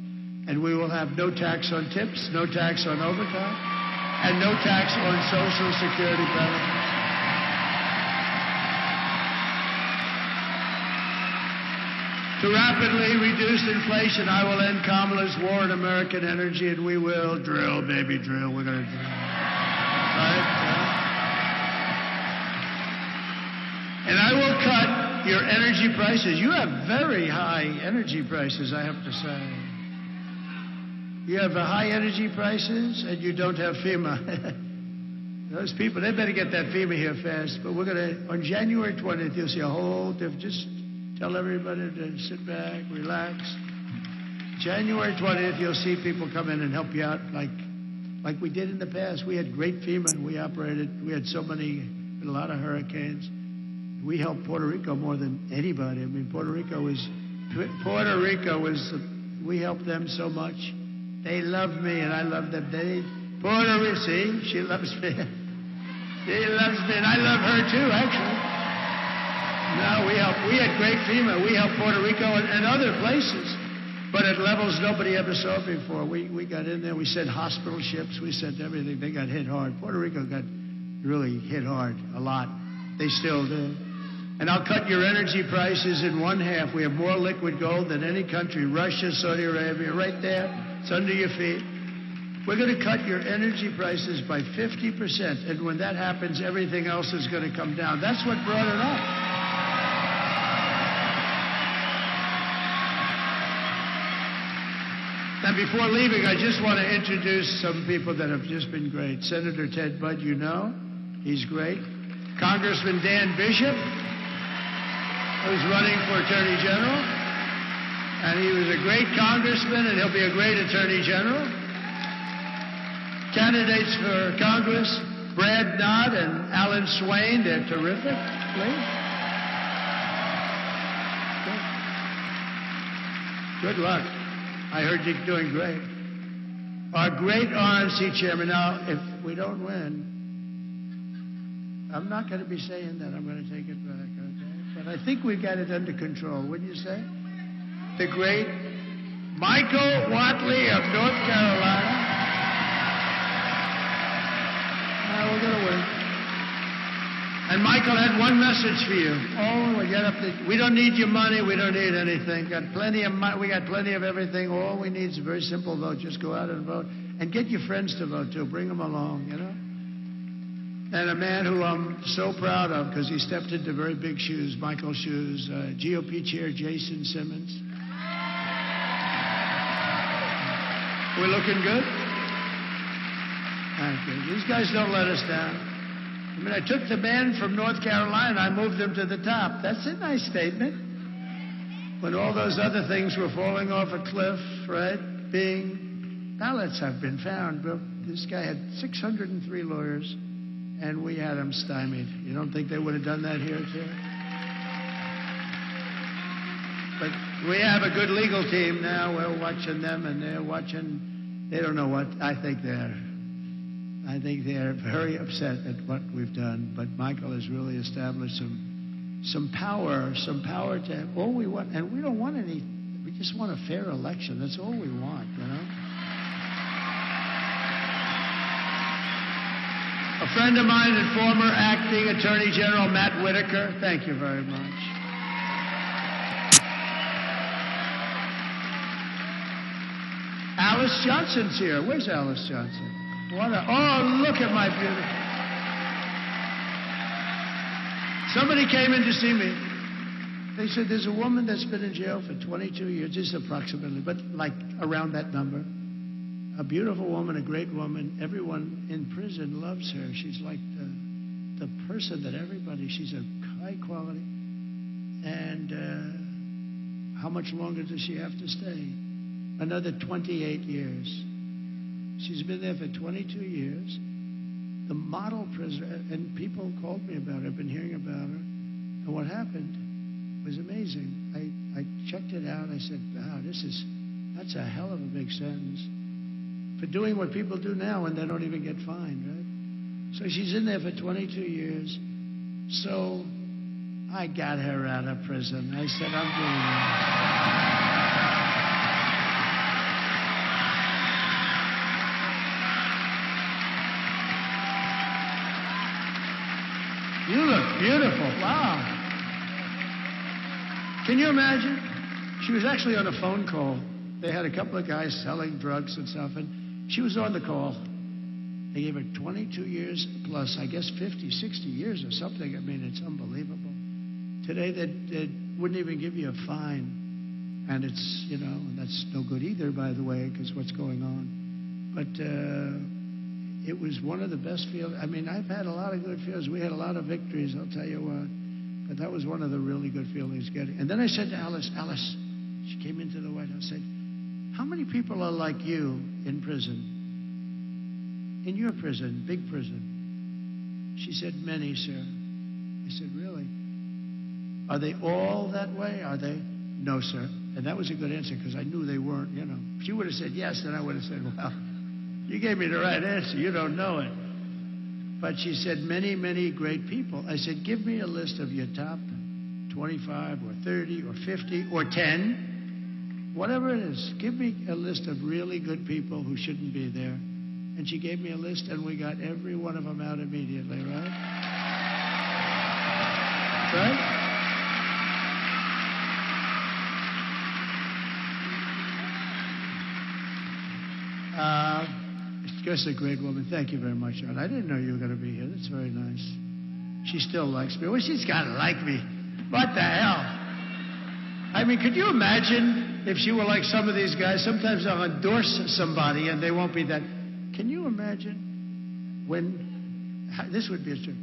And we will have no tax on tips, no tax on overtime, and no tax on Social Security benefits. To rapidly reduce inflation, I will end Kamala's war on American energy, and we will drill, baby, drill. We're going to drill. Right? And I will cut your energy prices. You have very high energy prices, I have to say. You have high energy prices, and you don't have FEMA. Those people, they better get that FEMA here fast. But we're going to, on January 20th, you'll see a whole different, just tell everybody to sit back, relax. January 20th, you'll see people come in and help you out like we did in the past. We had great FEMA. We had so many, a lot of hurricanes. We helped Puerto Rico more than anybody. I mean, Puerto Rico was, we helped them so much. They love me, and I love them. Puerto Rico, see, she loves me. She loves me, and I love her too, actually. No, we had great FEMA. We helped Puerto Rico and other places, but at levels nobody ever saw before. We got in there. We sent hospital ships. We sent everything. They got hit hard. Puerto Rico got really hit hard, a lot. They still do. And I'll cut your energy prices in one half. We have more liquid gold than any country. Russia, Saudi Arabia, right there. It's under your feet. We're going to cut your energy prices by 50%. And when that happens, everything else is going to come down. That's what brought it up. Now, before leaving, I just want to introduce some people that have just been great. Senator Ted Budd, you know. He's great. Congressman Dan Bishop, who's running for Attorney General. And he was a great congressman, and he'll be a great Attorney General. Candidates for Congress, Brad Knott and Alan Swain. They're terrific. Please. Good luck. I heard you're doing great. Our great RNC chairman. Now, if we don't win, I'm not going to be saying that. I'm going to take it back, okay? But I think we've got it under control, wouldn't you say? The great Michael Whatley of North Carolina. We're going to win. And Michael had one message for you. We don't need your money. We don't need anything. Got plenty of money. We got plenty of everything. All we need is a very simple vote. Just go out and vote. And get your friends to vote, too. Bring them along, you know. And a man who I'm so proud of because he stepped into very big shoes, Michael's shoes, GOP Chair Jason Simmons. We looking good? Thank you. These guys don't let us down. I mean, I took the man from North Carolina, I moved him to the top. That's a nice statement. When all those other things were falling off a cliff, right? Ballots have been found. But this guy had 603 lawyers, and we had him stymied. You don't think they would have done that here, too? But we have a good legal team now. We're watching them, and they're watching. They don't know what I think they're very upset at what we've done. But Michael has really established some power to all we want. And we don't want any We just want a fair election. That's all we want, you know? A friend of mine and former acting Attorney General Matt Whitaker, thank you very much. Alice Johnson's here. Where's Alice Johnson? Oh, look at my beautiful. Somebody came in to see me. They said, there's a woman that's been in jail for 22 years, just approximately, but like around that number. A beautiful woman, a great woman. Everyone in prison loves her. She's like the person that everybody, she's a high quality. And how much longer does she have to stay? Another 28 years. She's been there for 22 years. The model prisoner, and people called me about her. I've been hearing about her. And what happened was amazing. I checked it out. I said, wow, that's a hell of a big sentence for doing what people do now and they don't even get fined, right? So she's in there for 22 years. So I got her out of prison. I said, I'm doing it. You look beautiful. Wow. Can you imagine? She was actually on a phone call. They had a couple of guys selling drugs and stuff, and she was on the call. They gave her 22 years plus, I guess 50, 60 years or something. I mean, it's unbelievable. Today, they wouldn't even give you a fine. And it's, you know, and that's no good either, by the way, because what's going on. But it was one of the best feelings. I mean, I've had a lot of good feelings. We had a lot of victories, I'll tell you what. But that was one of the really good feelings getting. And then I said to Alice, she came into the White House, said, how many people are like you in prison? In your prison, big prison? She said, many, sir. I said, really? Are they all that way? Are they? No, sir. And that was a good answer because I knew they weren't, you know. If she would have said yes, then I would have said, well, you gave me the right answer. You don't know it. But she said, many, many great people. I said, give me a list of your top 25 or 30 or 50 or 10, whatever it is. Give me a list of really good people who shouldn't be there. And she gave me a list, and we got every one of them out immediately, right? Right? Just a great woman. Thank you very much, John. I didn't know you were going to be here. That's very nice. She still likes me. Well, she's got to like me. What the hell? I mean, could you imagine if she were like some of these guys? Sometimes they'll endorse somebody and they won't be that. Can you imagine when this would be a trip?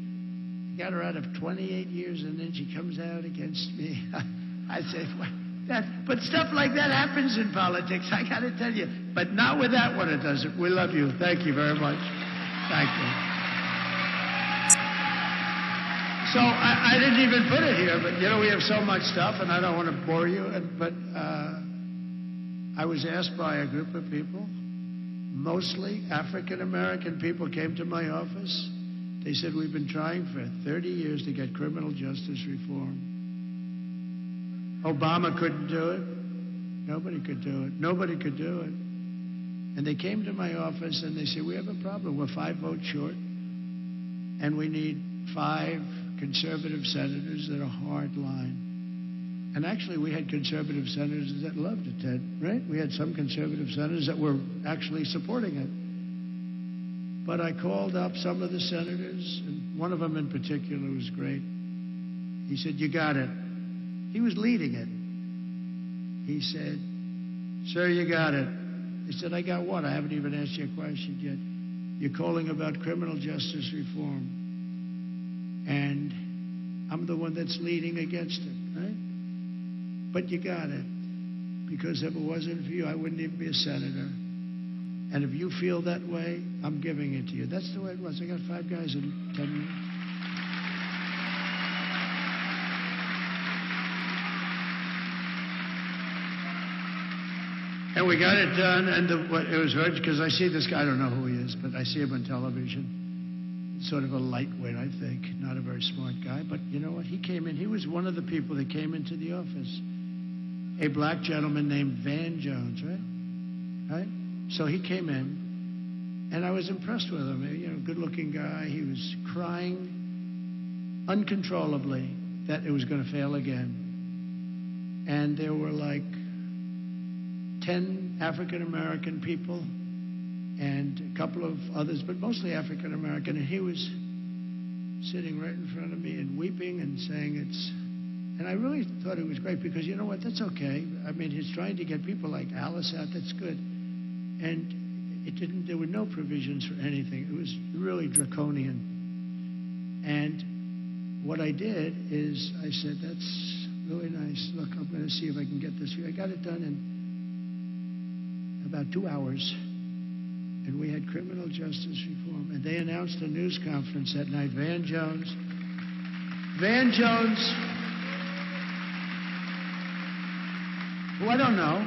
Got her out of 28 years and then she comes out against me. I say, but stuff like that happens in politics, I got to tell you. But not with that one, it doesn't. We love you. Thank you very much. Thank you. So I didn't even put it here, but, you know, we have so much stuff, and I don't want to bore you. But I was asked by a group of people, mostly African-American people, came to my office. They said, we've been trying for 30 years to get criminal justice reform. Obama couldn't do it. Nobody could do it. Nobody could do it. And they came to my office and they said, we have a problem. We're 5 votes short. And we need 5 conservative senators that are hard line. And actually, we had conservative senators that loved it, Ted, right? We had some conservative senators that were actually supporting it. But I called up some of the senators, and one of them in particular was great. He said, you got it. He was leading it. He said, sir, you got it. I said, I got what? I haven't even asked you a question yet. You're calling about criminal justice reform. And I'm the one that's leading against it, right? But you got it. Because if it wasn't for you, I wouldn't even be a senator. And if you feel that way, I'm giving it to you. That's the way it was. I got 5 guys in 10 minutes. And we got it done, and it was hard because I see this guy, I don't know who he is, but I see him on television. Sort of a lightweight, I think, not a very smart guy, but you know what? He came in, he was one of the people that came into the office. a black gentleman named Van Jones, right? So he came in, and I was impressed with him. You know, good-looking guy. He was crying uncontrollably that it was going to fail again. And there were like 10 African-American people and a couple of others, but mostly African-American. And he was sitting right in front of me and weeping and saying and I really thought it was great because, you know what, that's okay. I mean, he's trying to get people like Alice out. That's good. And there were no provisions for anything. It was really draconian. And what I did is I said, that's really nice. Look, I'm going to see if I can get this. I got it done in about 2 hours. And we had criminal justice reform. And they announced a news conference that night. Van Jones, who I don't know.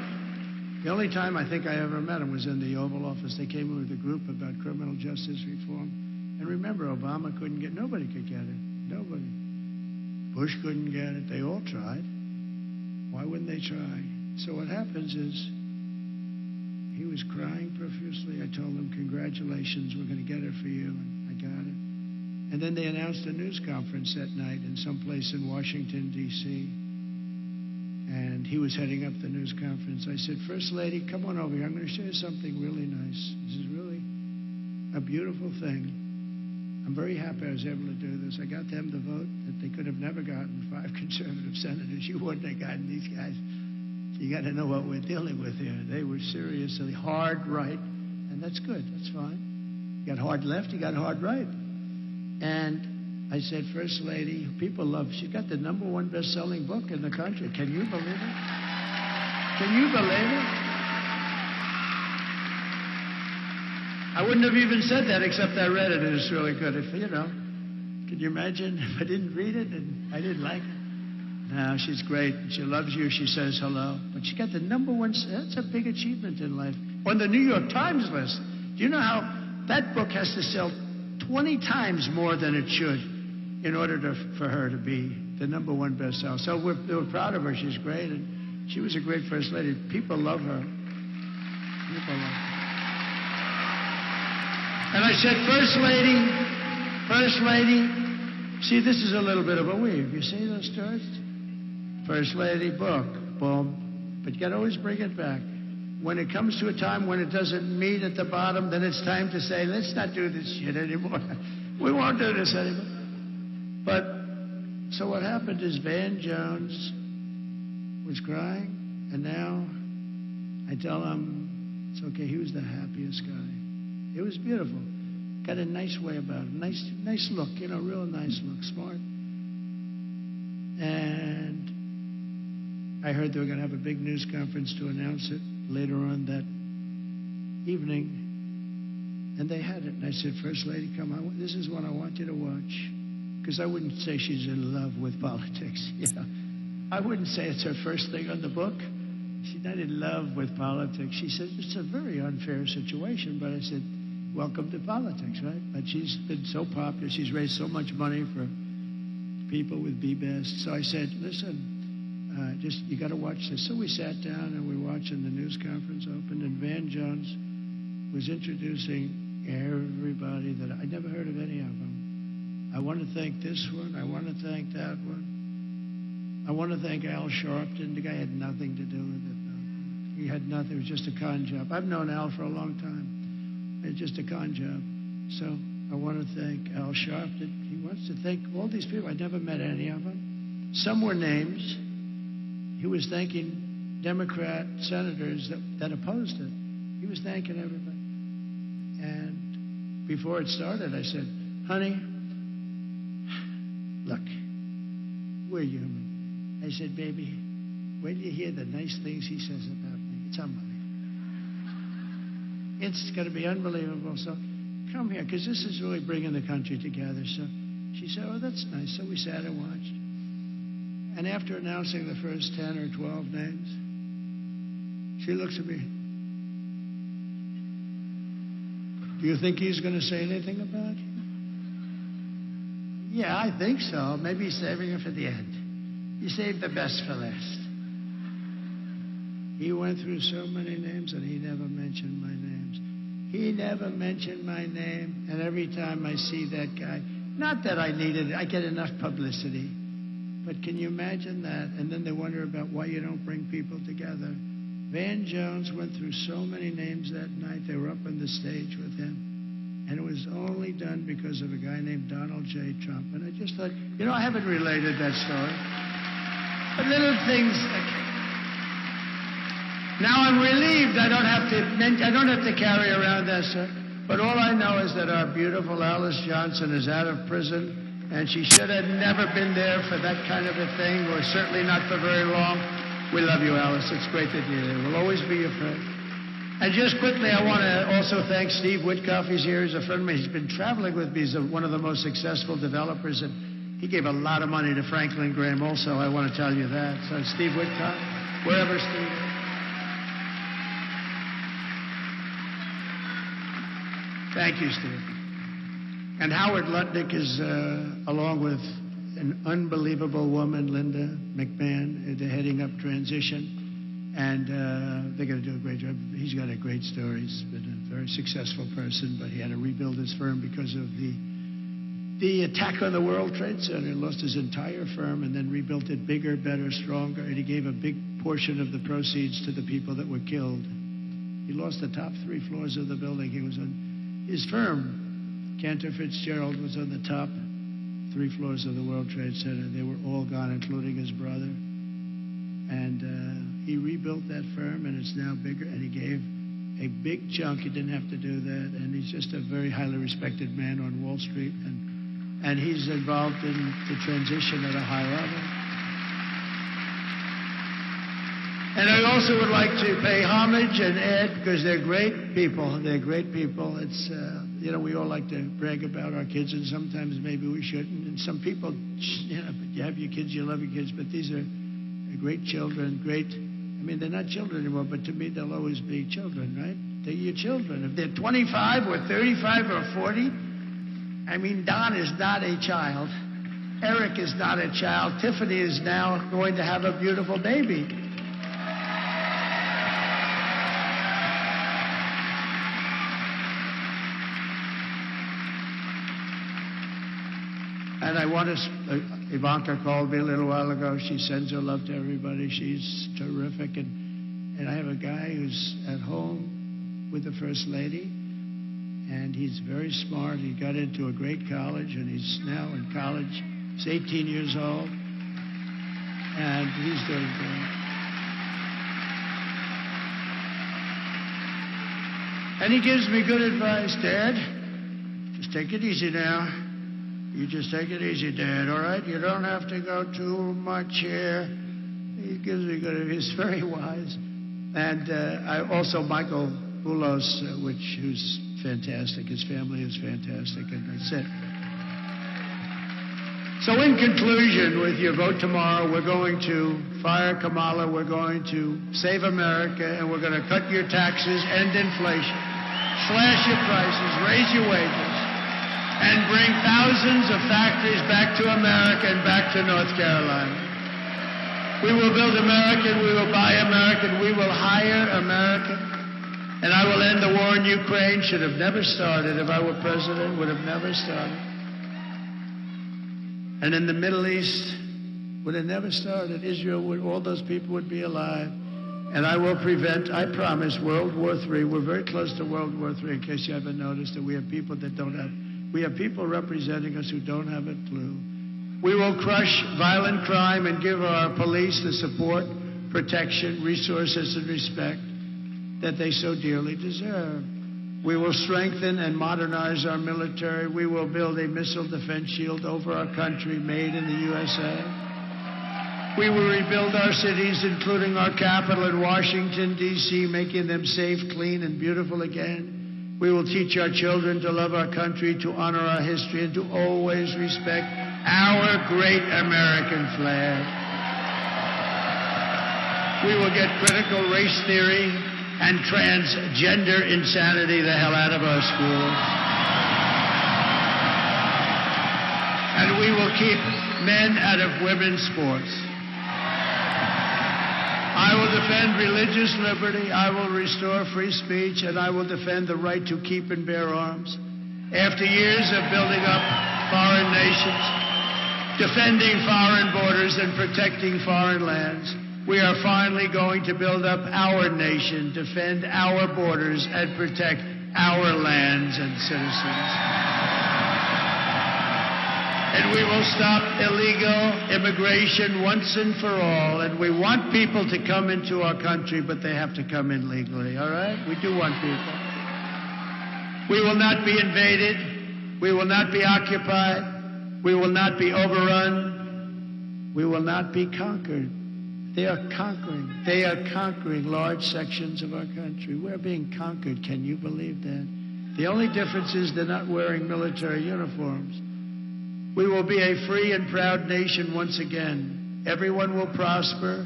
The only time I think I ever met him was in the Oval Office. They came in with a group about criminal justice reform. And remember, Obama nobody could get it. Nobody. Bush couldn't get it. They all tried. Why wouldn't they try? So what happens is he was crying profusely. I told him, congratulations, we're going to get it for you. And I got it. And then they announced a news conference that night in some place in Washington, D.C. And he was heading up the news conference. I said, First Lady, come on over here. I'm going to show you something really nice. This is really a beautiful thing. I'm very happy I was able to do this. I got them to vote that they could have never gotten 5 conservative senators. You wouldn't have gotten these guys. You got to know what we're dealing with here. They were seriously hard right, and that's good. That's fine. You got hard left, you got hard right. And I said, First Lady, people love, she got the #1 best-selling book in the country. Can you believe it? Can you believe it? I wouldn't have even said that except I read it, and it's really good. If, you know, can you imagine if I didn't read it and I didn't like it? No, she's great. She loves you. She says hello. But she got the #1, that's a big achievement in life. On the New York Times list. Do you know how that book has to sell 20 times more than it should in order for her to be the #1 bestseller? So we're proud of her. She's great. And she was a great First Lady. People love her. People love her. And I said, First Lady, see, this is a little bit of a weave. You see those stars? First Lady, book, boom. But you got to always bring it back. When it comes to a time when it doesn't meet at the bottom, then it's time to say, let's not do this shit anymore. We won't do this anymore. But, so what happened is Van Jones was crying, and now I tell him, it's okay, he was the happiest guy. It was beautiful. Got a nice way about it. Nice look, you know, real nice look. Smart. And I heard they were going to have a big news conference to announce it later on that evening. And they had it. And I said, First Lady, come on. This is one I want you to watch. Because I wouldn't say she's in love with politics. You know? I wouldn't say it's her first thing on the book. She's not in love with politics. She said, it's a very unfair situation. But I said, welcome to politics, right? But she's been so popular. She's raised so much money for people with BBS. So I said, listen, you got to watch this. So we sat down and we were watching the news conference open, and Van Jones was introducing everybody that I never heard of any of them. I want to thank this one. I want to thank that one. I want to thank Al Sharpton. The guy had nothing to do with it. He had nothing. It was just a con job. I've known Al for a long time. It's just a con job. So I want to thank Al Sharpton. He wants to thank all these people. I never met any of them. Some were names. He was thanking Democrat senators that opposed it. He was thanking everybody. And before it started, I said, honey, look, we're human. I said, baby, when you hear the nice things he says about me, it's unbelievable. It's going to be unbelievable. So come here, because this is really bringing the country together. So she said, oh, that's nice. So we sat and watched. And after announcing the first 10 or 12 names, she looks at me. Do you think he's going to say anything about you? Yeah, I think so. Maybe he's saving it for the end. You saved the best for last. He went through so many names, and he never mentioned my names. He never mentioned my name, and every time I see that guy, not that I need it, I get enough publicity, but can you imagine that? And then they wonder about why you don't bring people together. Van Jones went through so many names that night. They were up on the stage with him. And it was only done because of a guy named Donald J. Trump. And I just thought, I haven't related that story. But little things. Now I'm relieved I don't have to carry around that stuff. But all I know is that our beautiful Alice Johnson is out of prison, and she should have never been there for that kind of a thing, or certainly not for very long. We love you, Alice. It's great that you're there. We'll always be your friend. And just quickly, I want to also thank Steve Witkoff. He's here. He's a friend of mine. He's been traveling with me. He's one of the most successful developers, and he gave a lot of money to Franklin Graham also. I want to tell you that. So Steve Witkoff, wherever Steve is. Thank you, Steve. And Howard Lutnick is, along with an unbelievable woman, Linda McMahon, heading up transition. And they're going to do a great job. He's got a great story. He's been a very successful person, but he had to rebuild his firm because of the attack on the World Trade Center. He lost his entire firm and then rebuilt it bigger, better, stronger. And he gave a big portion of the proceeds to the people that were killed. He lost the top 3 floors of the building. He was on his firm. Cantor Fitzgerald was on the top 3 floors of the World Trade Center. They were all gone, including his brother. And he rebuilt that firm, and it's now bigger, and he gave a big chunk. He didn't have to do that, and he's just a very highly respected man on Wall Street, and he's involved in the transition at a high level. And I also would like to pay homage and add, because they're great people. They're great people. It's, we all like to brag about our kids, and sometimes maybe we shouldn't. And some people, you have your kids, you love your kids, but these are great children, they're not children anymore, but to me, they'll always be children, right? They're your children. If they're 25 or 35 or 40, Don is not a child. Eric is not a child. Tiffany is now going to have a beautiful baby. And I want to, Ivanka called me a little while ago. She sends her love to everybody. She's terrific. And I have a guy who's at home with the First Lady, and he's very smart. He got into a great college, and he's now in college. He's 18 years old, and he's doing great. And he gives me good advice. Dad, just take it easy now. You just take it easy, Dad, all right? You don't have to go too much here. He gives me good advice. He's very wise. And I also Michael Boulos, who's fantastic. His family is fantastic, and that's it. So in conclusion, with your vote tomorrow, we're going to fire Kamala, we're going to save America, and we're going to cut your taxes, end inflation, slash your prices, raise your wages, and bring thousands of factories back to America and back to North Carolina. We will build American, we will buy American, we will hire American, and I will end the war in Ukraine. Should have never started. If I were president, would have never started. And in the Middle East, would have never started. Israel, all those people would be alive. And I will prevent, I promise, World War III. We're very close to World War III, in case you haven't noticed, that we have people that don't have. We have people representing us who don't have a clue. We will crush violent crime and give our police the support, protection, resources, and respect that they so dearly deserve. We will strengthen and modernize our military. We will build a missile defense shield over our country, made in the USA. We will rebuild our cities, including our capital in Washington, D.C., making them safe, clean, and beautiful again. We will teach our children to love our country, to honor our history, and to always respect our great American flag. We will get critical race theory and transgender insanity the hell out of our schools. And we will keep men out of women's sports. I will defend religious liberty. I will restore free speech, and I will defend the right to keep and bear arms. After years of building up foreign nations, defending foreign borders, and protecting foreign lands, we are finally going to build up our nation, defend our borders, and protect our lands and citizens. And we will stop illegal immigration once and for all. And we want people to come into our country, but they have to come in legally, all right? We do want people. We will not be invaded. We will not be occupied. We will not be overrun. We will not be conquered. They are conquering. They are conquering large sections of our country. We're being conquered. Can you believe that? The only difference is they're not wearing military uniforms. We will be a free and proud nation once again. Everyone will prosper.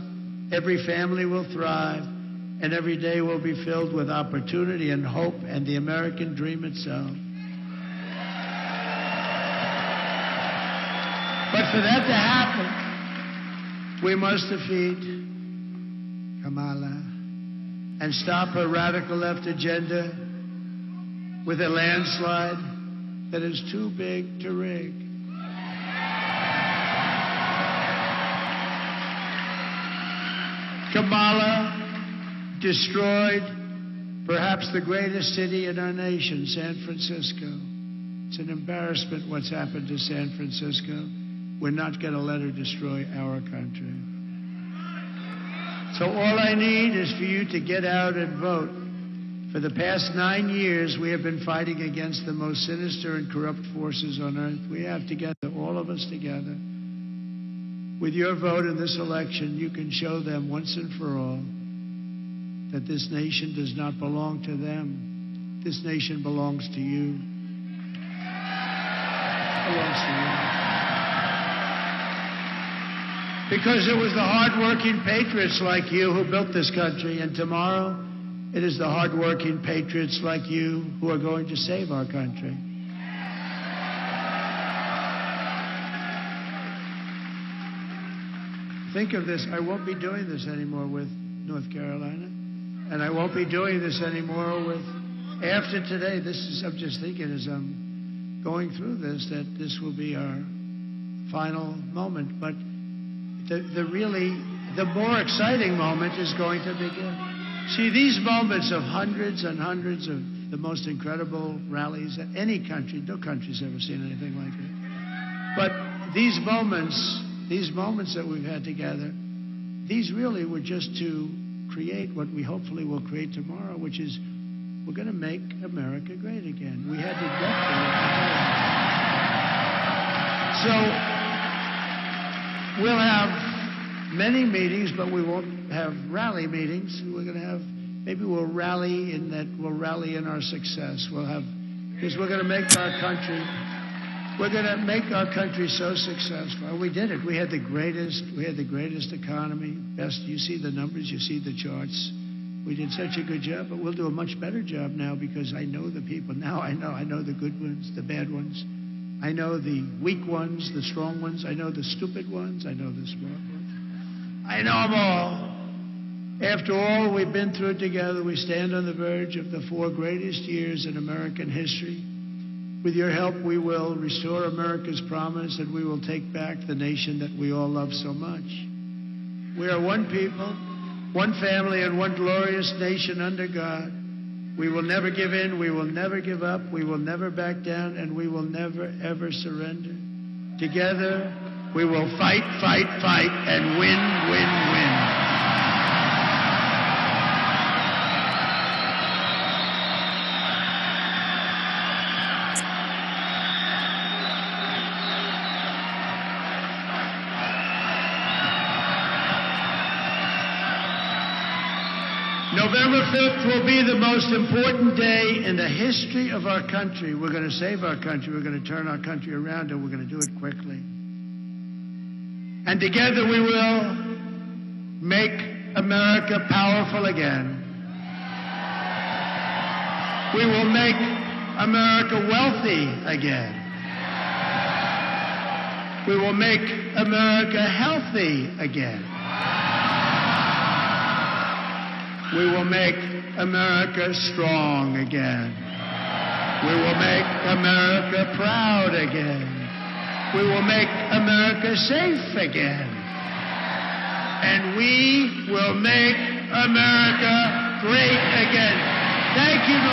Every family will thrive. And every day will be filled with opportunity and hope and the American dream itself. But for that to happen, we must defeat Kamala and stop her radical left agenda with a landslide that is too big to rig. Kamala destroyed perhaps the greatest city in our nation, San Francisco. It's an embarrassment what's happened to San Francisco. We're not going to let her destroy our country. So all I need is for you to get out and vote. For the past 9 years, we have been fighting against the most sinister and corrupt forces on earth. We have together, all of us together. With your vote in this election, you can show them once and for all that this nation does not belong to them. This nation belongs to you. It belongs to you. Because it was the hard-working patriots like you who built this country, and tomorrow it is the hard-working patriots like you who are going to save our country. Think of this. I won't be doing this anymore with North Carolina. And I won't be doing this anymore with, after today, I'm just thinking as I'm going through this, that this will be our final moment. But the more exciting moment is going to begin. See, these moments of hundreds and hundreds of the most incredible rallies that any country, no country's ever seen anything like it. But these moments that we've had together, these really were just to create what we hopefully will create tomorrow, which is we're going to make America great again. We had to get there. So we'll have many meetings, but we won't have rally meetings. We're going to have, maybe we'll rally in our success. Because we're going to make our country. We're going to make our country so successful. We did it. We had the greatest economy. Best. You see the numbers. You see the charts. We did such a good job, but we'll do a much better job now because I know the people. Now I know the good ones, the bad ones. I know the weak ones, the strong ones. I know the stupid ones. I know the smart ones. I know them all. After all we've been through together, we stand on the verge of the 4 greatest years in American history. With your help, we will restore America's promise, and we will take back the nation that we all love so much. We are one people, one family, and one glorious nation under God. We will never give in. We will never give up. We will never back down, and we will never, ever surrender. Together, we will fight, fight, fight, and win, win, win. November 5th will be the most important day in the history of our country. We're going to save our country. We're going to turn our country around, and we're going to do it quickly. And together we will make America powerful again. We will make America wealthy again. We will make America healthy again. We will make America strong again. We will make America proud again. We will make America safe again. And we will make America great again. Thank you.